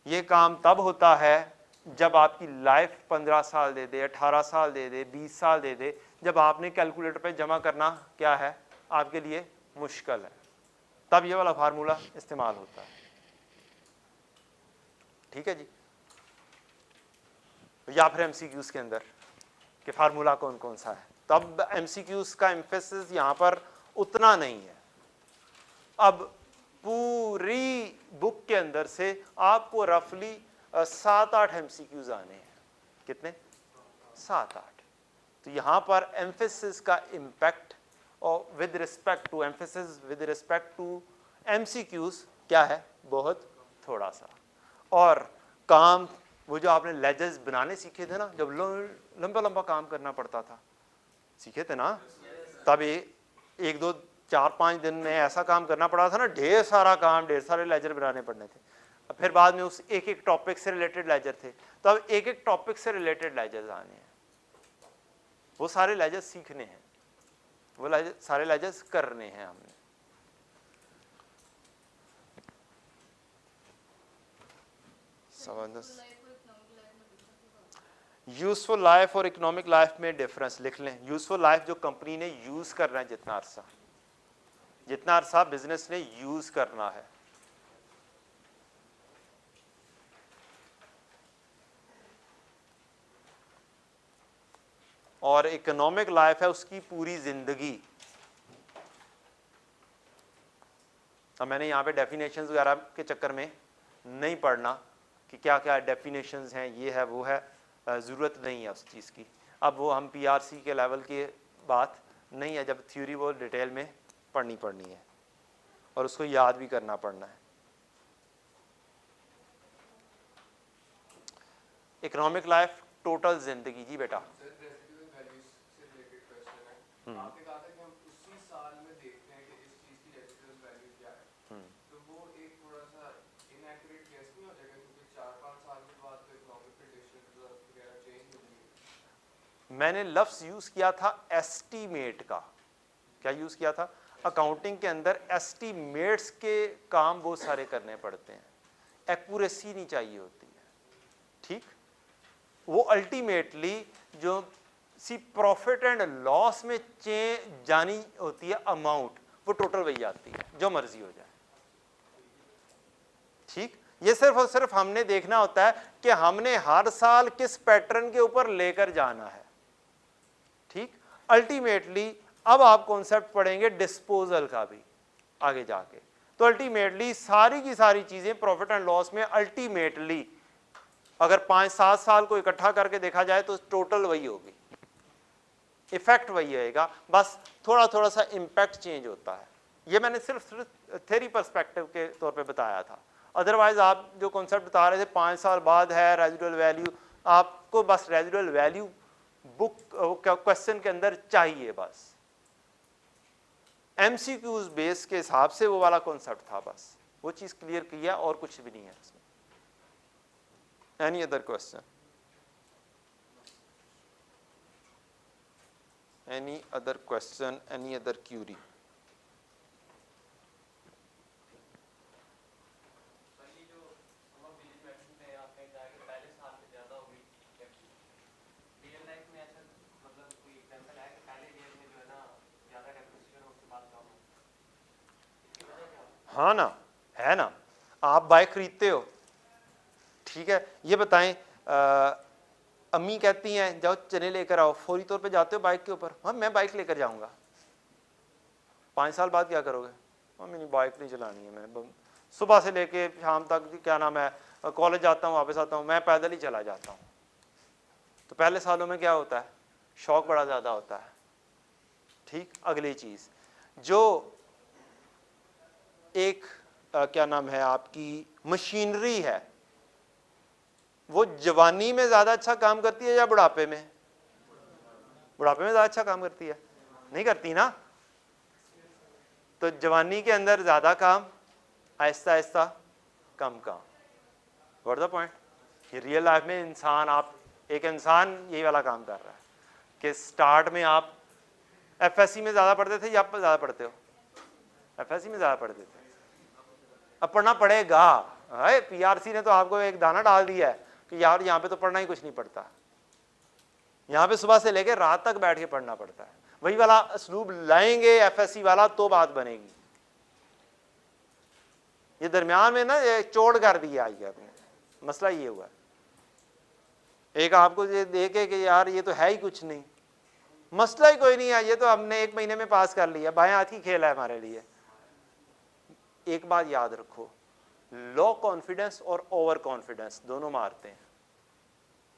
ये काम तब होता है जब आपकी लाइफ 15 साल दे दे, 18 साल दे दे, 20 साल दे दे, जब आपने कैलकुलेटर पे जमा करना क्या है आपके लिए मुश्किल है, तब ये वाला फार्मूला इस्तेमाल होता है। ठीक है जी। या फिर एमसीक्यूज के अंदर कि फार्मूला कौन कौन सा है, तब एमसीक्यूज का एम्फेसिस यहां पर उतना नहीं है। अब पूरी बुक के अंदर से आपको रफली 7-8 एमसीक्यूज आने हैं। कितने? 7-8। तो यहां पर एम्फेसिस का इम्पैक्ट और with respect to emphasis with respect to MCQs क्या है, बहुत थोड़ा सा। और काम वो जो आपने लेजर्स बनाने सीखे थे ना, जब लंबा लंबा काम करना पड़ता था, सीखे थे ना, तब 1-2-4-5 दिन में ऐसा काम करना पड़ा था ना, ढेर सारा काम, ढेर सारे लेजर बनाने पड़ने थे। फिर बाद में उस एक टॉपिक से रिलेटेड लेजर थे, तो अब एक टॉपिक से रिलेटेड लेजर्स आने हैं, वो सारे लेजर्स सीखने हैं, वो सारे लेजर्स करने हैं हमने। यूजफुल लाइफ और इकोनॉमिक लाइफ में डिफरेंस लिख लें। यूजफुल लाइफ जो कंपनी ने यूज करना है, जितना अरसा बिजनेस ने यूज करना है, और इकोनॉमिक लाइफ है उसकी पूरी जिंदगी। अब मैंने यहाँ पे डेफिनेशंस वगैरह के चक्कर में नहीं पढ़ना कि क्या क्या डेफिनेशंस हैं, ये है वो है, ज़रूरत नहीं है उस चीज़ की। अब वो हम पीआरसी के लेवल की बात नहीं है, जब थ्योरी वो डिटेल में पढ़नी है और उसको याद भी करना पड़ना है। इकोनॉमिक लाइफ टोटल जिंदगी। जी बेटा। आपने कहा था कि हम उसी साल में देखते हैं कि इस चीज की रेजिडुअल वैल्यू क्या है, तो वो एक थोड़ा सा इनएक्यूरेट केस नहीं हो जाएगा, क्योंकि 4-5 साल के बाद तो इकोनॉमिक कंडीशंस वगैरह चेंज होंगी। मैंने लफ्ज यूज किया था एस्टीमेट का। क्या यूज किया था? अकाउंटिंग के अंदर एस्टीमेट्स के काम बहुत सारे करने पड़ते हैं, एक्यूरेसी नहीं चाहिए होती है। ठीक, वो अल्टीमेटली जो सी प्रॉफिट एंड लॉस में जानी होती है अमाउंट, वो टोटल वही आती है, जो मर्जी हो जाए। ठीक, ये सिर्फ और सिर्फ हमने देखना होता है कि हमने हर साल किस पैटर्न के ऊपर लेकर जाना है। ठीक, अल्टीमेटली अब आप कॉन्सेप्ट पढ़ेंगे डिस्पोजल का भी आगे जाके, तो अल्टीमेटली सारी की सारी चीजें प्रॉफिट एंड लॉस में अल्टीमेटली अगर 5-7 साल को इकट्ठा करके देखा जाए तो टोटल वही होगी, इफेक्ट वही आएगा, बस थोड़ा थोड़ा सा इम्पैक्ट चेंज होता है। ये मैंने सिर्फ थ्योरी पर्सपेक्टिव के तौर पे बताया था। अदरवाइज आप जो कॉन्सेप्ट बता रहे थे 5 साल बाद है रेजिडुअल वैल्यू, आपको बस रेजिडुअल वैल्यू बुक क्वेश्चन के अंदर चाहिए, बस एमसीक्यूज बेस के हिसाब से वो वाला कॉन्सेप्ट था, बस वो चीज क्लियर किया और कुछ भी नहीं है इसमें। Any other question? Any other question, any other query? हाँ ना, है ना, आप बाइक खरीदते हो, ठीक है, ये बताएं अम्मी कहती हैं जाओ चने लेकर आओ, फौरी तौर पे जाते हो बाइक के ऊपर? हाँ मैं बाइक लेकर जाऊंगा। 5 साल बाद क्या करोगे? मम्मी नहीं बाइक नहीं चलानी है, मैं सुबह से लेके शाम तक क्या नाम है कॉलेज जाता हूँ वापस आता हूँ, मैं पैदल ही चला जाता हूँ। तो पहले सालों में क्या होता है, शौक बड़ा ज़्यादा होता है। ठीक, अगली चीज़ जो एक क्या नाम है आपकी मशीनरी है, वो जवानी में ज़्यादा अच्छा काम करती है या बुढ़ापे में? बुढ़ापे में ज़्यादा अच्छा काम करती है, नहीं करती ना? तो जवानी के अंदर ज़्यादा काम, आहिस्ता आहिस्ता कम काम। What the point? कि रियल लाइफ में इंसान, आप एक इंसान यही वाला काम कर रहा है कि स्टार्ट में आप एफएससी में ज़्यादा पढ़ते थे या आप ज़्यादा पढ़ते हो? एफएससी में ज़्यादा पढ़ते थे। अब पढ़ना पड़ेगा, है पीआरसी ने तो आपको एक दाना डाल दिया है कि यार यहाँ पे तो पढ़ना ही कुछ नहीं पड़ता, यहाँ पे सुबह से लेकर रात तक बैठ के पढ़ना पड़ता है। वही वाला असलूब लाएंगे एफएससी वाला तो बात बनेगी। ये दरमियान में ना ये चोड़ कर दिया आई आपने, मसला ये हुआ एक आपको ये देखे कि यार ये तो है ही कुछ नहीं, मसला ही कोई नहीं है, ये तो हमने 1 महीने में पास कर लिया, बाएं हाथ की खेल है हमारे लिए। एक बात याद रखो, लो कॉन्फिडेंस और ओवर कॉन्फिडेंस दोनों मारते हैं।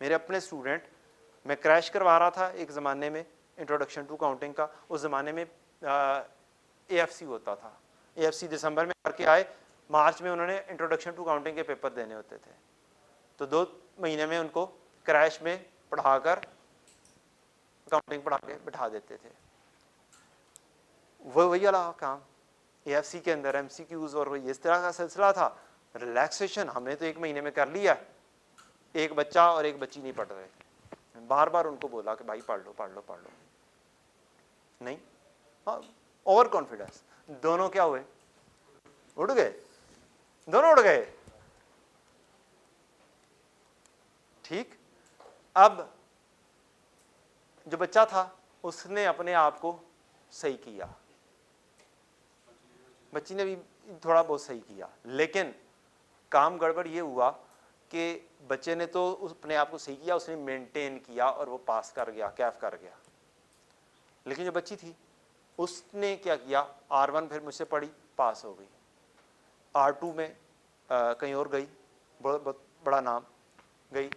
मेरे अपने स्टूडेंट, मैं क्रैश करवा रहा था एक ज़माने में इंट्रोडक्शन टू काउंटिंग का, उस ज़माने में एएफसी होता था। एएफसी दिसंबर में करके आए, मार्च में उन्होंने इंट्रोडक्शन टू काउंटिंग के पेपर देने होते थे, तो 2 महीने में उनको क्रैश में पढ़ाकर काउंटिंग पढ़ा के बिठा देते थे। वही वाला काम एएफसी के अंदर एमसीक्यूज और इस तरह का सिलसिला था। रिलैक्सेशन हमने तो 1 महीने में कर लिया, एक बच्चा और एक बच्ची नहीं पढ़ रहे, बार बार उनको बोला कि भाई पढ़ लो पढ़ लो पढ़ लो, नहीं। हाँ, ओवर कॉन्फिडेंस, दोनों क्या हुए, उड़ गए, दोनों उड़ गए। ठीक, अब जो बच्चा था उसने अपने आप को सही किया, बच्ची ने भी थोड़ा बहुत सही किया, लेकिन काम गड़बड़ ये हुआ कि बच्चे ने तो अपने आप को सही किया, उसने मेंटेन किया और वो पास कर गया, कैफ कर गया। लेकिन जो बच्ची थी उसने क्या किया, R1 फिर मुझसे पढ़ी, पास हो गई, R2 में कहीं और गई, बहुत बड़ा नाम गई,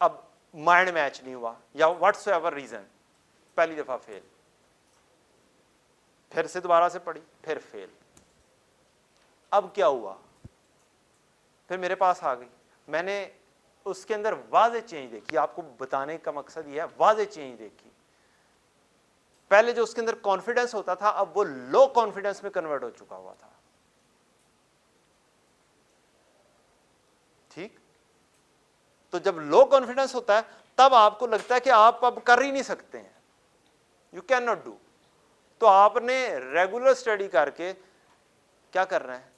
अब माइंड मैच नहीं हुआ या व्हाट्सएवर रीजन, पहली दफा फेल, फिर से दोबारा से पढ़ी, फिर फेल। अब क्या हुआ, फिर मेरे पास आ गई, मैंने उसके अंदर वाज़े चेंज देखी, आपको बताने का मकसद ये है, वाज़े चेंज देखी। पहले जो उसके अंदर कॉन्फिडेंस होता था, अब वो लो कॉन्फिडेंस में कन्वर्ट हो चुका हुआ था। ठीक, तो जब लो कॉन्फिडेंस होता है तब आपको लगता है कि आप अब कर ही नहीं सकते हैं, यू कैन नॉट डू। तो आपने रेगुलर स्टडी करके क्या करना है,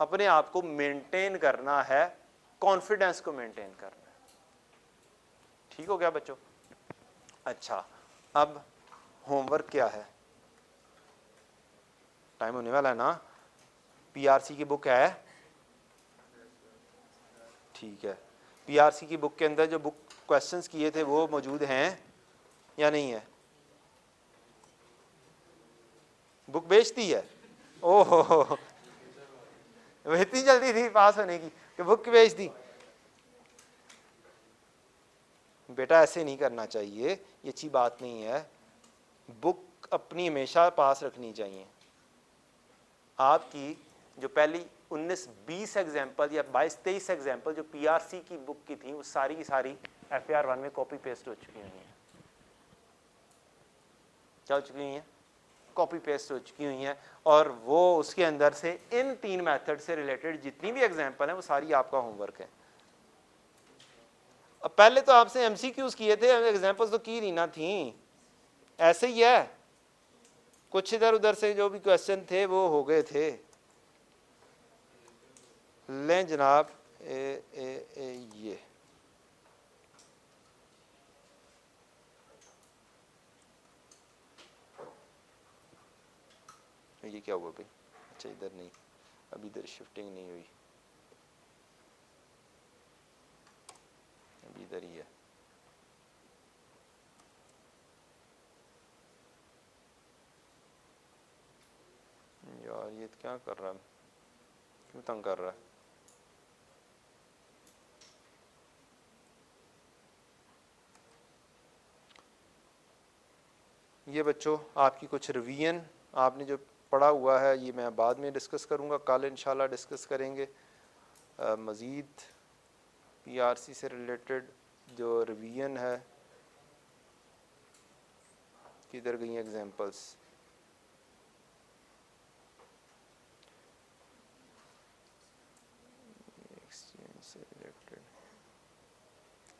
अपने आप को मेंटेन करना है, कॉन्फिडेंस को मेंटेन करना है। ठीक हो गया बच्चों? अच्छा, अब होमवर्क क्या है, टाइम होने वाला है ना, पीआरसी की बुक है, ठीक है, पीआरसी की बुक के अंदर जो बुक क्वेश्चंस किए थे वो मौजूद हैं या नहीं है? बुक बेच दी है? ओहो, वो इतनी जल्दी थी पास होने की कि बुक बेच दी? बेटा ऐसे नहीं करना चाहिए, ये अच्छी बात नहीं है, बुक अपनी हमेशा पास रखनी चाहिए। आपकी जो पहली 19-20 एग्जाम्पल या 22-23 एग्जाम्पल जो पीआरसी की बुक की थी, वो सारी की सारी FAR1 में कॉपी पेस्ट हो चुकी हुई हैं। क्या हो चुकी हुई हैं? कॉपी पेस्ट हो चुकी हुई हैं, और वो उसके अंदर से इन 3 मेथड से रिलेटेड जितनी भी एग्जाम्पल हैं वो सारी आपका होमवर्क है। अब पहले तो आपसे MCQs किए थे, एग्जाम्पल्स तो की नहीं ना थी, ऐसे ही है, कुछ इधर उधर से जो भी क्वेश्चन थे वो हो गए थे। लें जनाब, ये क्या हुआ भाई? अच्छा इधर नहीं, अभी इधर शिफ्टिंग नहीं हुई, अभी इधर ही है। मोहित क्या कर रहा है, क्यों तंग कर रहा है? ये बच्चों आपकी कुछ रिवीजन आपने जो पढ़ा हुआ है ये मैं बाद में डिस्कस करूँगा, कल इंशाल्लाह डिस्कस करेंगे। मज़ीद पीआरसी से रिलेटेड जो रिवीजन है, किधर गई एग्जांपल्स? एक्सचेंज से रिलेटेड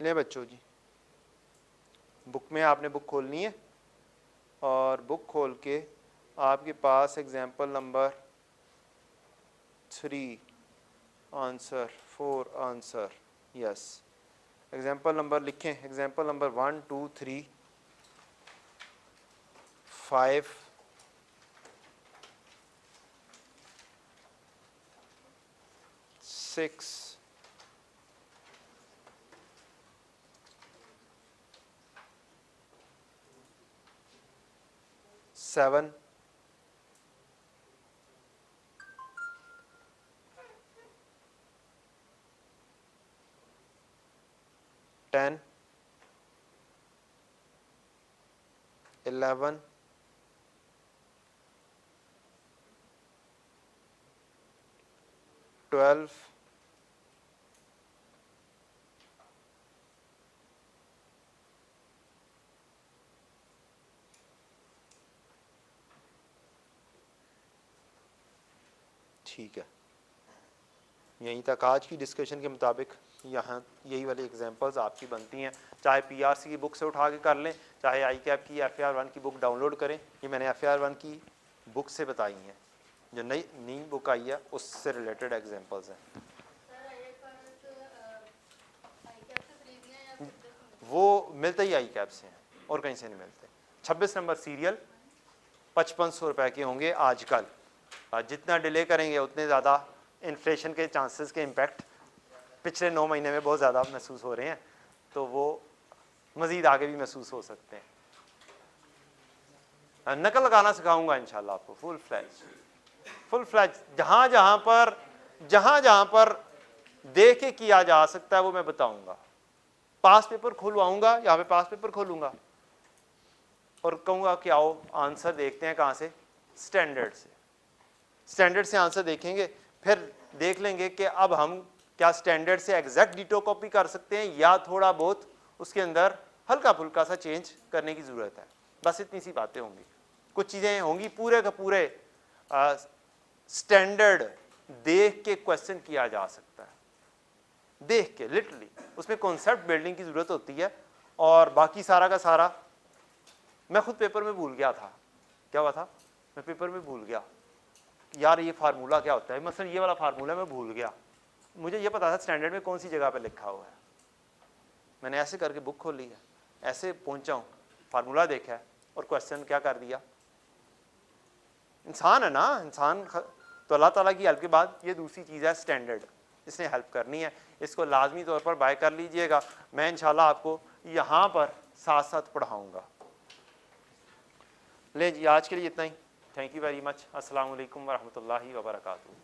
ले बच्चों जी, बुक में आपने बुक खोलनी है और बुक खोल के आपके पास example number 3 answer 4 answer, yes example number लिखें, एग्जाम्पल नंबर 1 2 3 5 6 7 10 11 12 ठीक है। यहीं तक आज की डिस्कशन के मुताबिक यहाँ यही वाली एग्जांपल्स आपकी बनती हैं, चाहे पीआरसी की बुक से उठा के कर लें, चाहे आईकैप की FAR1 की बुक डाउनलोड करें। ये मैंने FAR1 की बुक से बताई हैं, जो नई बुक आई है उससे रिलेटेड एग्जांपल्स हैं। वो मिलते ही आईकैप से हैं और कहीं से नहीं मिलते। 26 नंबर सीरियल 5500 रुपये के होंगे आजकल। जितना डिले करेंगे उतने ज़्यादा इन्फ्लेशन के चांसेस के इम्पैक्ट पिछले 9 महीने में बहुत ज़्यादा महसूस हो रहे हैं, तो वो मज़ीद आगे भी महसूस हो सकते हैं। नकल लगाना सिखाऊंगा इंशाल्लाह आपको फुल फ्लैज जहाँ जहाँ पर देख के किया जा सकता है वो मैं बताऊंगा। पास पेपर खुलवाऊंगा, यहाँ पे पास पेपर खोलूंगा और कहूँगा कि आओ आंसर देखते हैं कहाँ से, स्टैंडर्ड से आंसर देखेंगे, फिर देख लेंगे कि अब हम क्या स्टैंडर्ड से एग्जैक्ट डिटो कॉपी कर सकते हैं या थोड़ा बहुत उसके अंदर हल्का फुल्का सा चेंज करने की ज़रूरत है। बस इतनी सी बातें होंगी। कुछ चीज़ें होंगी पूरे का पूरे स्टैंडर्ड देख के क्वेश्चन किया जा सकता है, देख के लिटरली उसमें कॉन्सेप्ट बिल्डिंग की ज़रूरत होती है। और बाकी सारा का सारा मैं खुद पेपर में भूल गया था, क्या हुआ था, मैं पेपर में भूल गया यार ये फार्मूला क्या होता है, मसलन ये वाला फार्मूला मैं भूल गया। मुझे ये पता था स्टैंडर्ड में कौन सी जगह पे लिखा हुआ है, मैंने ऐसे करके बुक खोली है, ऐसे पहुंचा हूँ, फार्मूला देखा है और क्वेश्चन क्या कर दिया। इंसान है ना, इंसान तो अल्लाह ताला की हेल्प के बाद ये दूसरी चीज़ है स्टैंडर्ड, इसने हेल्प करनी है, इसको लाजमी तौर पर बाय कर लीजिएगा। मैं इंशाल्लाह आपको यहाँ पर साथ साथ पढ़ाऊँगा। ले जी आज के लिए इतना ही, थैंक यू वेरी मच। अस्सलाम वालेकुम वरहमतुल्लाहि वबरकातुहू।